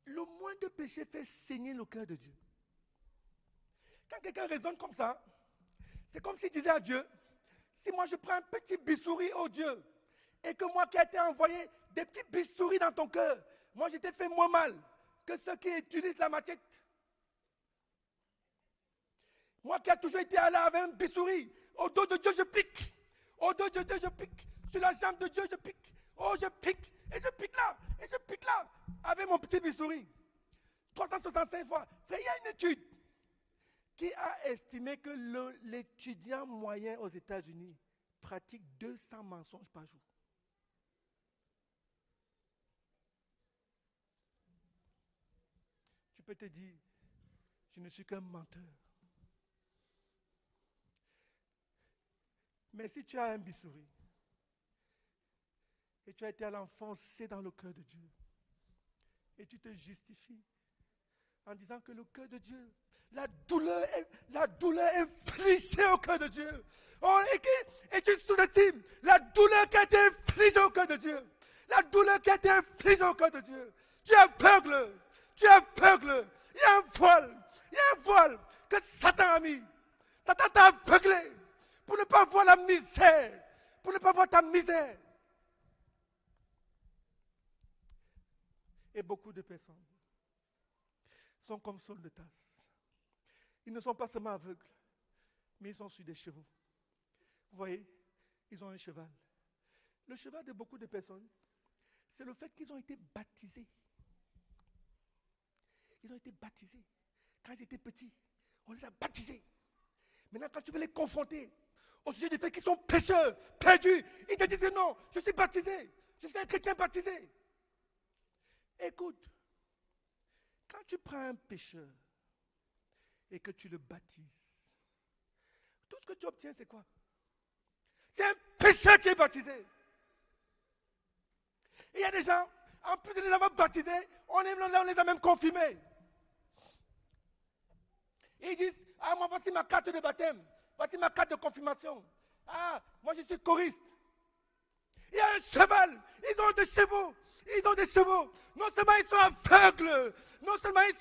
le moindre péché fait saigner le cœur de Dieu. Quand quelqu'un raisonne comme ça, c'est comme s'il disait à Dieu, si moi je prends un petit bistouri au Dieu, et que moi qui ai été envoyé des petits bistouris dans ton cœur, moi je t'ai fait moins mal que ceux qui utilisent la machette. Moi qui ai toujours été allé avec un bistouri, au dos de Dieu je pique, au dos de Dieu je pique, sur la jambe de Dieu je pique, oh je pique, et je pique là, et je pique là, avec mon petit bistouri. 365 fois. Frère, il y a une étude qui a estimé que l'étudiant moyen aux États-Unis pratique 200 mensonges par jour. Tu peux te dire, je ne suis qu'un menteur. Mais si tu as un bistouri et tu as été à l'enfoncer dans le cœur de Dieu et tu te justifies en disant que le cœur de Dieu, la douleur infligée au cœur de Dieu, et tu sous-estimes la douleur qui a été infligée au cœur de Dieu, la douleur qui a été infligée au cœur de Dieu. Tu es aveugle, tu es aveugle. Il y a un voile que Satan a mis. Satan t'a aveuglé pour ne pas voir la misère, pour ne pas voir ta misère. Et beaucoup de personnes sont comme Saul de Tarse. Ils ne sont pas seulement aveugles, mais ils sont sur des chevaux. Vous voyez, ils ont un cheval. Le cheval de beaucoup de personnes, c'est le fait qu'ils ont été baptisés. Ils ont été baptisés. Quand ils étaient petits, on les a baptisés. Maintenant, quand tu veux les confronter au sujet du fait qu'ils sont pécheurs, perdus, ils te disent non, je suis baptisé. Je suis un chrétien baptisé. Écoute, quand tu prends un pécheur et que tu le baptises, tout ce que tu obtiens, c'est quoi? C'est un pécheur qui est baptisé. Et il y a des gens, en plus de les avoir baptisés, on les a même confirmés. Et ils disent, ah, moi, voici ma carte de baptême, voici ma carte de confirmation. Ah, moi, je suis choriste. Il y a un cheval, ils ont des chevaux. Ils ont des chevaux. Non seulement ils sont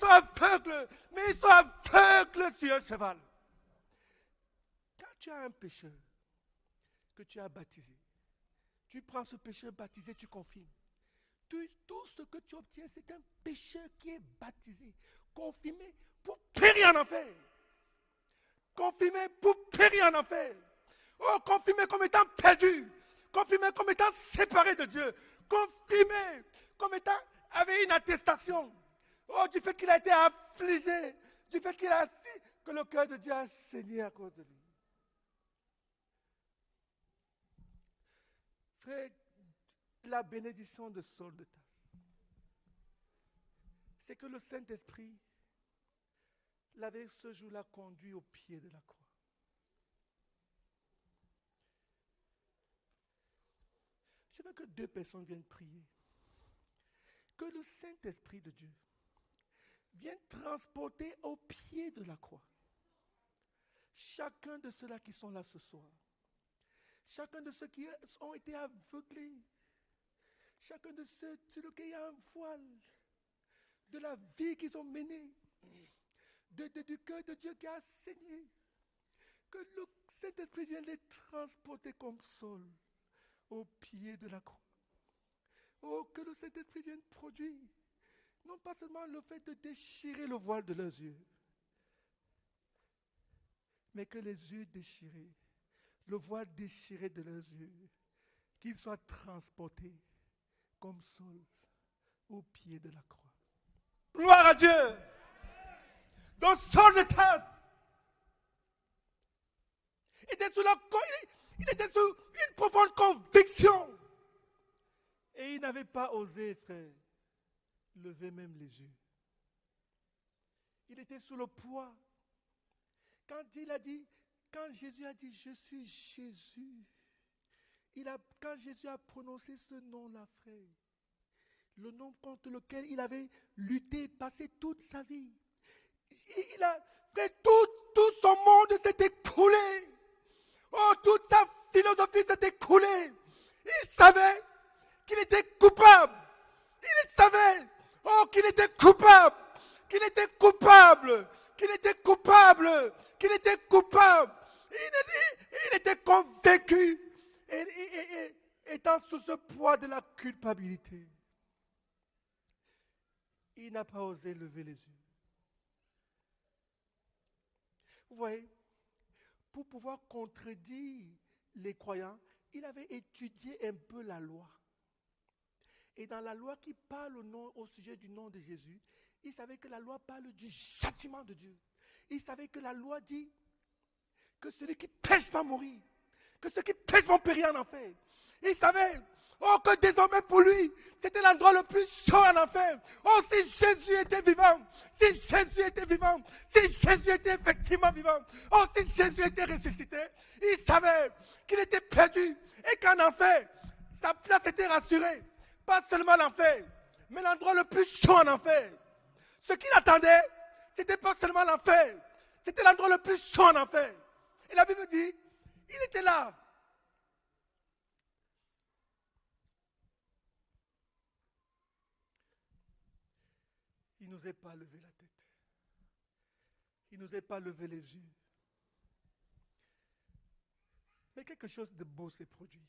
aveugles, mais ils sont aveugles sur un cheval. Quand tu as un pécheur que tu as baptisé, tu prends ce pécheur baptisé, tu confirmes. Tout ce que tu obtiens, c'est un pécheur qui est baptisé, confirmé pour périr en enfer. Confirmé pour périr en enfer. Oh, confirmé comme étant perdu. Confirmé comme étant séparé de Dieu. Confirmé comme étant avec une attestation. Oh, du fait qu'il a été affligé. Du fait qu'il a assis, que le cœur de Dieu a saigné à cause de lui. Frère, la bénédiction de Saul de Tarse, c'est que le Saint-Esprit l'avait ce jour-là conduit au pied de la croix. Je veux que 2 personnes viennent prier. Que le Saint-Esprit de Dieu vienne transporter au pied de la croix chacun de ceux-là qui sont là ce soir. Chacun de ceux qui ont été aveuglés. Chacun de ceux sur lesquels il y a un voile de la vie qu'ils ont menée. Du cœur de Dieu qui a saigné. Que le Saint-Esprit vienne les transporter comme Saul au pied de la croix. Oh, que le Saint-Esprit vienne produire, non pas seulement le fait de déchirer le voile de leurs yeux, mais que les yeux déchirés, le voile déchiré de leurs yeux, qu'ils soient transportés comme Saul au pied de la croix. Gloire à Dieu! Donc Saul de Tarse, il était sous une profonde conviction. Et il n'avait pas osé, frère, lever même les yeux. Il était sous le poids. Quand il a dit, quand Jésus a dit, je suis Jésus, quand Jésus a prononcé ce nom-là, frère, le nom contre lequel il avait lutté, passé toute sa vie, frère, tout son monde s'est écoulé. Oh, toute sa philosophie s'est écoulée. Il savait qu'il était coupable. Il savait, qu'il était coupable. Qu'il était coupable. Qu'il était coupable. Qu'il était coupable. Il était convaincu. Et étant sous ce poids de la culpabilité, il n'a pas osé lever les yeux. Vous voyez, pour pouvoir contredire les croyants, il avait étudié un peu la loi. Et dans la loi qui parle au sujet du nom de Jésus, il savait que la loi parle du châtiment de Dieu. Il savait que la loi dit que celui qui pêche va mourir, que ceux qui pêchent vont périr en enfer. Il savait que désormais pour lui, c'était l'endroit le plus chaud en enfer. Oh, si Jésus était vivant, si Jésus était vivant, si Jésus était effectivement vivant, oh, si Jésus était ressuscité, il savait qu'il était perdu et qu'en enfer, sa place était rassurée. Pas seulement l'enfer, mais l'endroit le plus chaud en enfer. Ce qu'il attendait, c'était pas seulement l'enfer, c'était l'endroit le plus chaud en enfer. Et la Bible dit, il était là. Il n'osait pas lever la tête. Il n'osait pas lever les yeux. Mais quelque chose de beau s'est produit.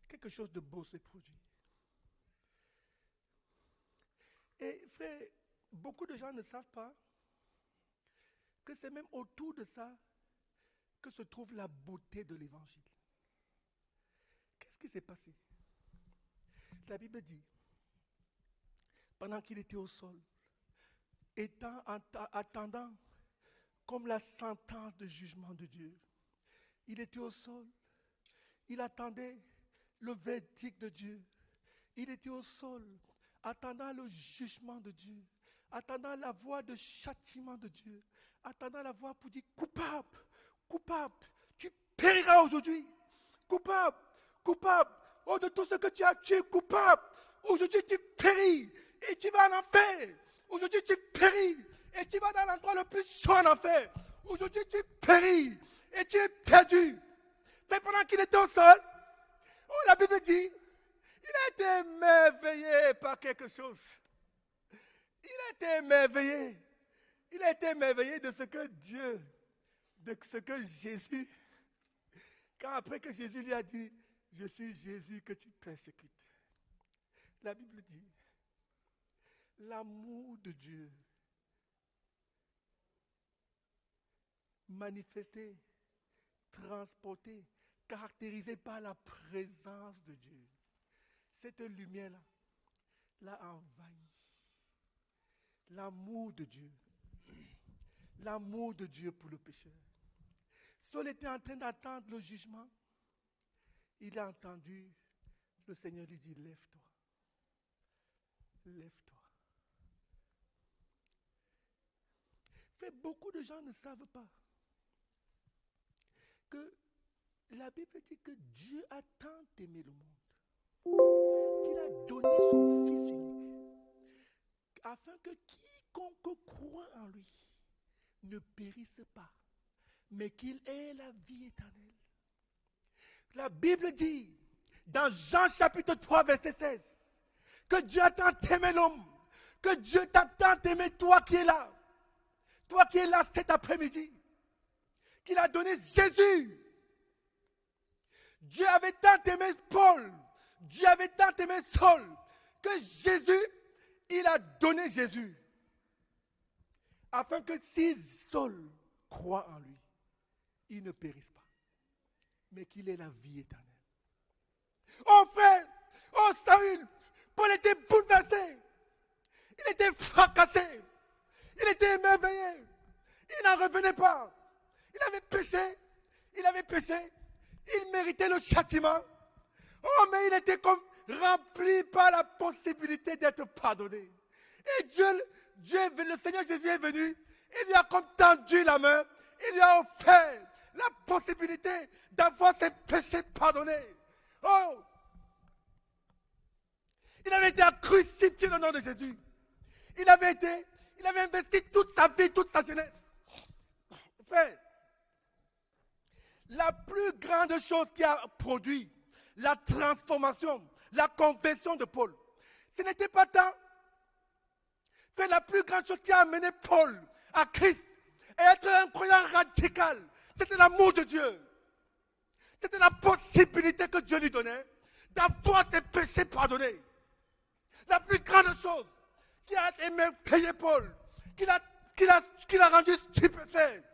Quelque chose de beau s'est produit. Et frère, beaucoup de gens ne savent pas que c'est même autour de ça que se trouve la beauté de l'évangile. Qu'est-ce qui s'est passé? La Bible dit, pendant qu'il était au sol, attendant comme la sentence de jugement de Dieu, il était au sol, il attendait le verdict de Dieu, il était au sol, attendant le jugement de Dieu, attendant la voix de châtiment de Dieu, attendant la voix pour dire coupable, coupable, tu périras aujourd'hui, coupable, coupable, oh de tout ce que tu as, tu es coupable, aujourd'hui tu péris et tu vas en enfer, aujourd'hui tu péris et tu vas dans l'endroit le plus chaud en enfer, aujourd'hui tu péris et tu es perdu. Mais pendant qu'il était au sol, la Bible dit, il a été émerveillé par quelque chose. Il a été émerveillé. Il a été émerveillé de ce que Dieu, de ce que Jésus, quand après que Jésus lui a dit, je suis Jésus que tu persécutes. La Bible dit, l'amour de Dieu manifesté, transporté, caractérisé par la présence de Dieu. Cette lumière-là l'a envahi. L'amour de Dieu. L'amour de Dieu pour le pécheur. Saul était en train d'attendre le jugement. Il a entendu le Seigneur lui dire, lève-toi. Lève-toi. Fait, beaucoup de gens ne savent pas que la Bible dit que Dieu a tant aimé le monde qu'il a donné son Fils unique afin que quiconque croit en lui ne périsse pas, mais qu'il ait la vie éternelle. La Bible dit, dans Jean chapitre 3, verset 16, que Dieu a tant aimé l'homme, que Dieu t'a tant aimé toi qui es là cet après-midi, qu'il a donné Jésus. Dieu avait tant aimé Paul, Dieu avait tant aimé Saul, que Jésus, il a donné Jésus. Afin que si Saul croit en lui, il ne périsse pas, mais qu'il ait la vie éternelle. Oh frère, oh Saül, Paul était bouleversé, il était fracassé, il était émerveillé, il n'en revenait pas. Il avait péché, il méritait le châtiment. Oh, mais il était comme rempli par la possibilité d'être pardonné. Et Dieu, le Seigneur Jésus est venu, il lui a comme tendu la main il lui a offert la possibilité d'avoir ses péchés pardonnés. Oh! Il avait été crucifié dans le nom de Jésus. Il avait investi toute sa vie, toute sa jeunesse. Frère, la plus grande chose qui a produit la transformation, la conversion de Paul, ce n'était pas tant. Fait la plus grande chose qui a amené Paul à Christ et être un croyant radical, c'était l'amour de Dieu. C'était la possibilité que Dieu lui donnait d'avoir ses péchés pardonnés. La plus grande chose qui a émerveillé Paul, qu'il a rendu stupéfait,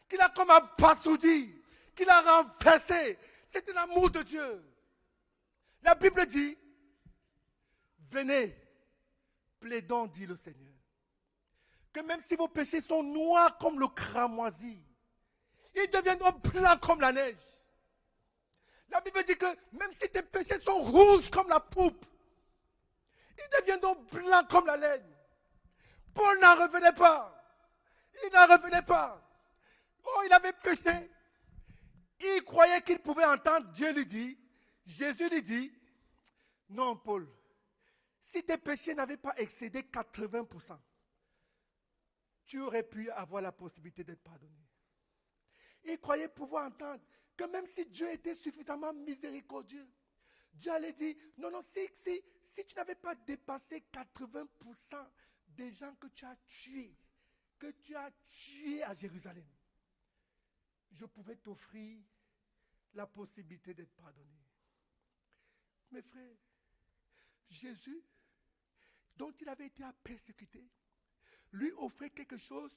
qu'il a comme abasourdi, qu'il a renversé, c'était l'amour de Dieu. La Bible dit, venez, plaidons, dit le Seigneur, que même si vos péchés sont noirs comme le cramoisi, ils deviendront blancs comme la neige. La Bible dit que même si tes péchés sont rouges comme la pourpre, ils deviendront blancs comme la laine. Paul n'en revenait pas. Il n'en revenait pas. Oh, il avait péché. Il croyait qu'il pouvait entendre Dieu lui dire, Jésus lui dit, non Paul, si tes péchés n'avaient pas excédé 80%, tu aurais pu avoir la possibilité d'être pardonné. Il croyait pouvoir entendre que même si Dieu était suffisamment miséricordieux, Dieu allait dire, non, si tu n'avais pas dépassé 80% des gens que tu as tués à Jérusalem, je pouvais t'offrir la possibilité d'être pardonné. Mes frères, Jésus, dont il avait été persécuté, lui offrait quelque chose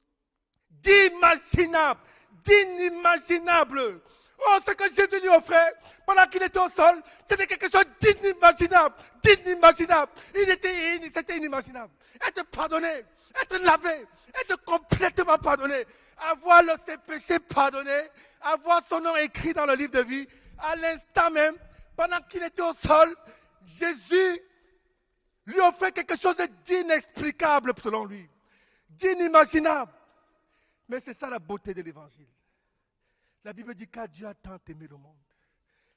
d'imaginable, d'inimaginable. Oh, ce que Jésus lui offrait pendant qu'il était au sol, c'était quelque chose d'inimaginable, d'inimaginable. C'était inimaginable. Être pardonné, être lavé, être complètement pardonné, avoir ses péchés pardonnés, avoir son nom écrit dans le livre de vie. À l'instant même, pendant qu'il était au sol, Jésus lui offrait quelque chose d'inexplicable selon lui, d'inimaginable. Mais c'est ça la beauté de l'évangile. La Bible dit qu'à Dieu a tant aimé le monde,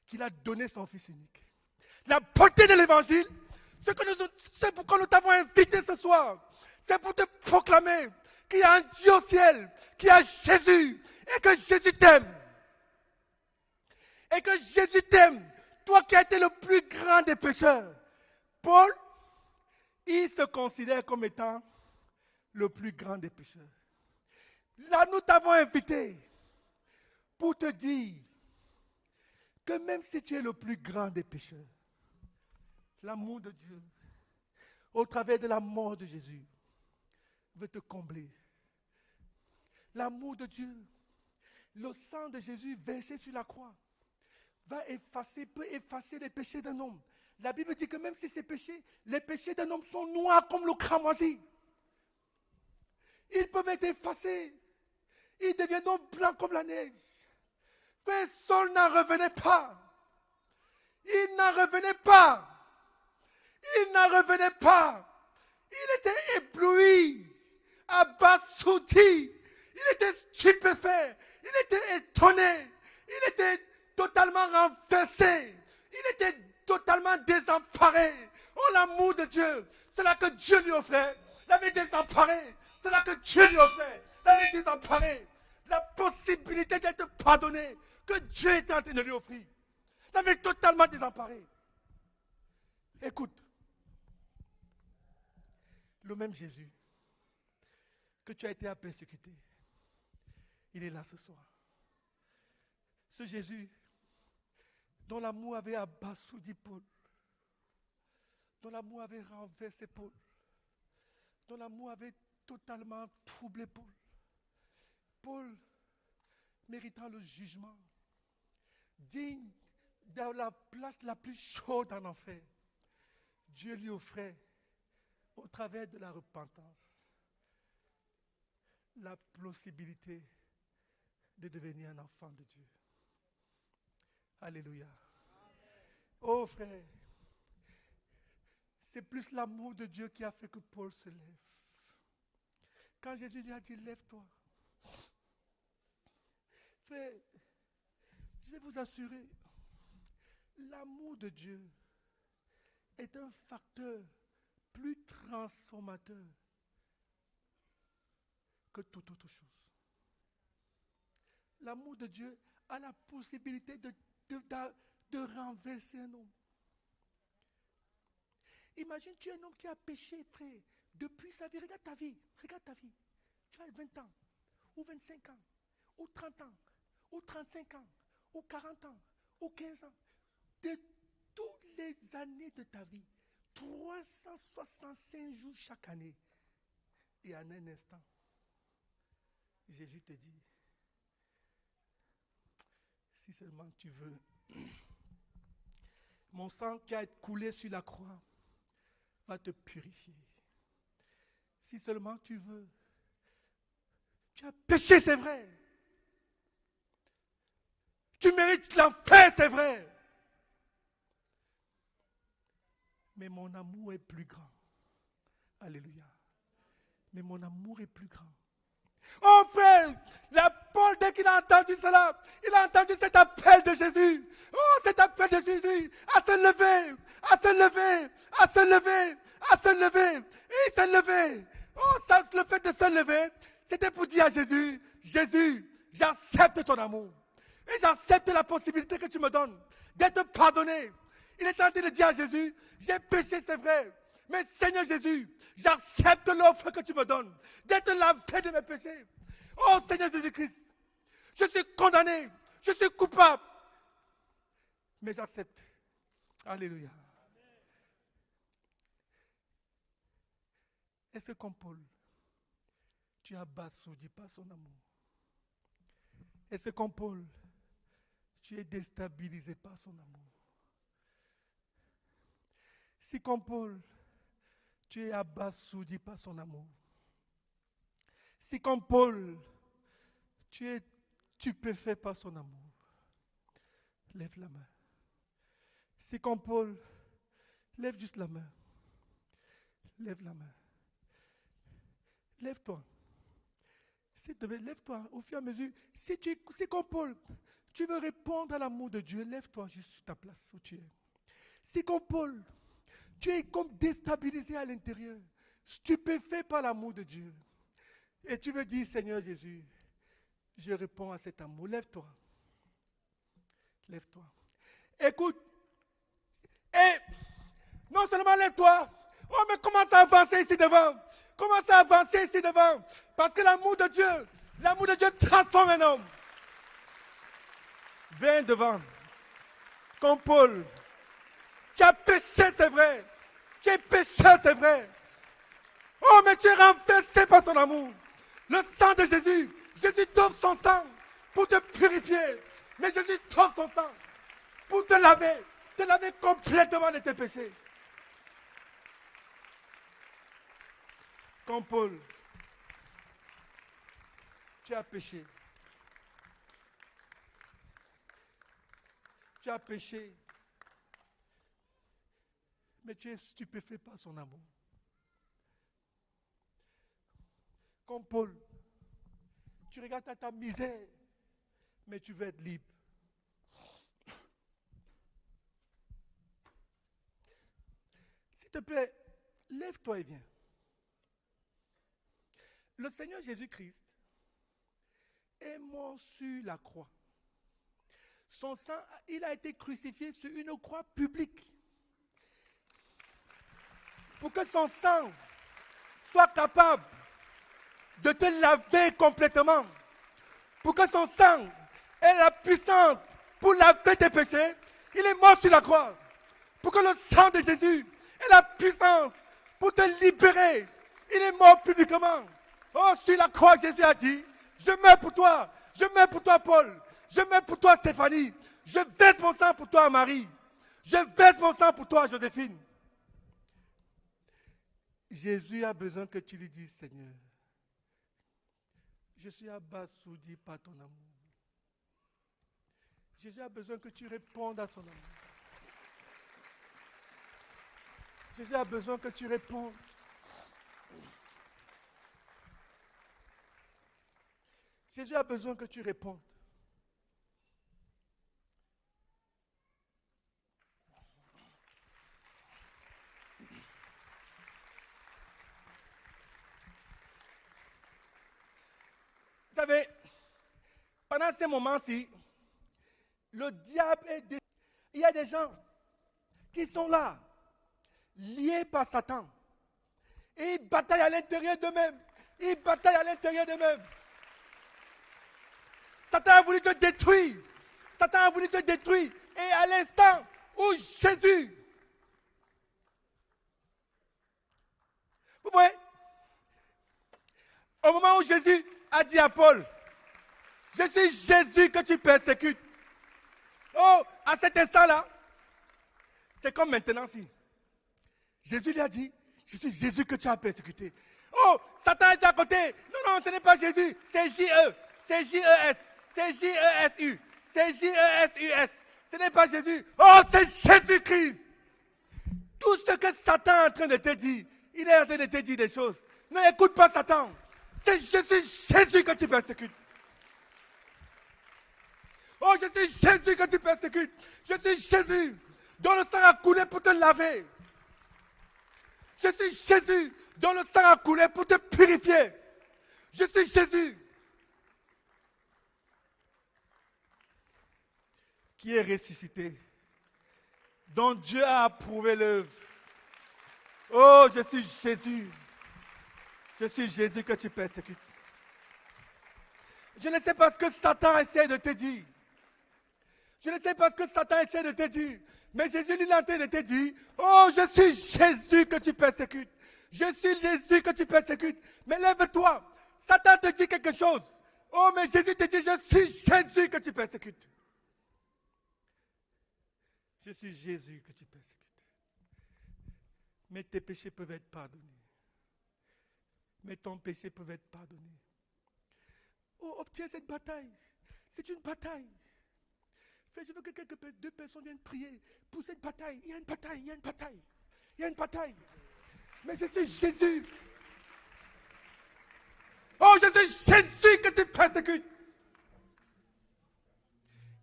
qu'il a donné son Fils unique. La beauté de l'évangile, c'est pourquoi nous t'avons invité ce soir. C'est pour te proclamer qu'il y a un Dieu au ciel, qu'il y a Jésus, et que Jésus t'aime. Et que Jésus t'aime, toi qui as été le plus grand des pécheurs. Paul, il se considère comme étant le plus grand des pécheurs. Là, nous t'avons invité pour te dire que même si tu es le plus grand des pécheurs, l'amour de Dieu, au travers de la mort de Jésus, veut te combler. L'amour de Dieu, le sang de Jésus versé sur la croix, peut effacer les péchés d'un homme. La Bible dit que même si les péchés d'un homme sont noirs comme le cramoisi, ils peuvent être effacés. Ils deviendront blancs comme la neige. Mais Saul n'en revenait pas. Il n'en revenait pas. Il n'en revenait pas. Il était ébloui, abasourdi. Il était stupéfait. Il était étonné. Il était totalement renversé. Il était totalement désemparé. Oh, l'amour de Dieu. C'est là que Dieu lui offrait. Il avait désemparé. C'est là que Dieu lui offrait. Il avait désemparé. La possibilité d'être pardonné que Dieu était en train de lui offrir. Il avait totalement désemparé. Écoute, le même Jésus que tu as été persécuté, il est là ce soir. Ce Jésus dont l'amour avait abasourdi Paul, dont l'amour avait renversé Paul, dont l'amour avait totalement troublé Paul. Paul, méritant le jugement, digne de la place la plus chaude en enfer, Dieu lui offrait, au travers de la repentance, la possibilité de devenir un enfant de Dieu. Alléluia. Oh frère, c'est plus l'amour de Dieu qui a fait que Paul se lève. Quand Jésus lui a dit, lève-toi, Frère, je vais vous assurer, l'amour de Dieu est un facteur plus transformateur que toute autre chose. L'amour de Dieu a la possibilité de renverser un homme. Imagine, tu es un homme qui a péché, frère, depuis sa vie. Regarde ta vie, regarde ta vie. Tu as 20 ans, ou 25 ans, ou 30 ans, ou 35 ans, ou 40 ans, ou 15 ans. De toutes les années de ta vie, 365 jours chaque année. Et en un instant, Jésus te dit, si seulement tu veux, mon sang qui a été coulé sur la croix va te purifier. Si seulement tu veux, tu as péché, c'est vrai. Tu mérites l'enfer, c'est vrai. Mais mon amour est plus grand. Alléluia. Mais mon amour est plus grand. Oh frère, Paul, dès qu'il a entendu cela, il a entendu cet appel de Jésus. Oh, cet appel de Jésus à se lever, à se lever, à se lever, à se lever. Et il s'est levé. Oh, ça, le fait de se lever, c'était pour dire à Jésus, Jésus, j'accepte ton amour. Et j'accepte la possibilité que tu me donnes d'être pardonné. Il est en train de dire à Jésus, j'ai péché, c'est vrai. Mais Seigneur Jésus, j'accepte l'offre que tu me donnes d'être lavé de mes péchés. Oh Seigneur Jésus-Christ, je suis condamné, je suis coupable. Mais j'accepte. Alléluia. Est-ce que comme Paul, tu es abasourdi par son amour? Est-ce que comme Paul, tu es déstabilisé par son amour? Si comme Paul, tu es abasourdi par son amour. Si comme Paul, tu es stupéfait par son amour, lève la main. Si comme Paul, lève juste la main. Lève la main. Lève-toi. S'il te plaît, lève-toi au fur et à mesure. Si comme Paul, tu veux répondre à l'amour de Dieu, lève-toi juste sur ta place où tu es. Si comme Paul, tu es comme déstabilisé à l'intérieur, stupéfait par l'amour de Dieu. Et tu veux dire, Seigneur Jésus, je réponds à cet amour. Lève-toi. Lève-toi. Écoute. Et non seulement lève-toi. Oh, mais commence à avancer ici devant. Commence à avancer ici devant. Parce que l'amour de Dieu transforme un homme. Viens devant. Comme Paul. Tu as péché, c'est vrai. Tu es pécheur, c'est vrai. Oh, mais tu es renversé par son amour. Le sang de Jésus. Jésus t'offre son sang pour te purifier. Mais Jésus t'offre son sang pour te laver complètement de tes péchés. Comme Paul, tu as péché. Tu as péché. Mais tu es stupéfait par son amour. Comme Paul, tu regardes à ta misère, mais tu veux être libre. S'il te plaît, lève-toi et viens. Le Seigneur Jésus-Christ est mort sur la croix. Son sang, il a été crucifié sur une croix publique. Pour que son sang soit capable de te laver complètement. Pour que son sang ait la puissance pour laver tes péchés, il est mort sur la croix. Pour que le sang de Jésus ait la puissance pour te libérer, il est mort publiquement. Oh, sur la croix, Jésus a dit, je meurs pour toi, Paul, je meurs pour toi, Stéphanie, je verse mon sang pour toi, Marie, je verse mon sang pour toi, Joséphine. Jésus a besoin que tu lui dises, Seigneur, je suis abasourdi par ton amour. Jésus a besoin que tu répondes à son amour. Jésus a besoin que tu répondes. Jésus a besoin que tu répondes. Pendant ces moments-ci, le diable est... Il y a des gens qui sont là, liés par Satan. Et ils bataillent à l'intérieur d'eux-mêmes. Ils bataillent à l'intérieur d'eux-mêmes. Satan a voulu te détruire. Satan a voulu te détruire. Et à l'instant où Jésus... Vous voyez? Au moment où Jésus a dit à Paul, je suis Jésus que tu persécutes. Oh, à cet instant-là, c'est comme maintenant si Jésus lui a dit, je suis Jésus que tu as persécuté. Oh, Satan est à côté. Non, ce n'est pas Jésus, c'est J-E, c'est J-E-S, c'est J-E-S-U, c'est J-E-S-U-S. Ce n'est pas Jésus. Oh, c'est Jésus-Christ. Tout ce que Satan est en train de te dire, il est en train de te dire des choses. N'écoute pas Satan. C'est Jésus que tu persécutes. Oh, je suis Jésus que tu persécutes. Je suis Jésus dont le sang a coulé pour te laver. Je suis Jésus dont le sang a coulé pour te purifier. Je suis Jésus qui est ressuscité, dont Dieu a approuvé l'œuvre. Oh, je suis Jésus. Je suis Jésus que tu persécutes. Je ne sais pas ce que Satan essaie de te dire. Je ne sais pas ce que Satan essaie de te dire. Mais Jésus lui est en train de te dire, oh, je suis Jésus que tu persécutes. Je suis Jésus que tu persécutes. Mais lève-toi. Satan te dit quelque chose. Oh, mais Jésus te dit, je suis Jésus que tu persécutes. Je suis Jésus que tu persécutes. Mais tes péchés peuvent être pardonnés. Mais ton péché peut être pardonné. Oh, obtiens cette bataille. C'est une bataille. Je veux que deux personnes viennent prier pour cette bataille. Il y a une bataille, il y a une bataille. Il y a une bataille. Mais je suis Jésus. Oh, je suis Jésus que tu persécutes.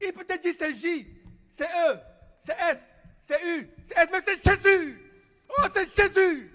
Il peut te dire c'est J, c'est E, c'est S, c'est U, c'est S, mais c'est Jésus. Oh, c'est Jésus.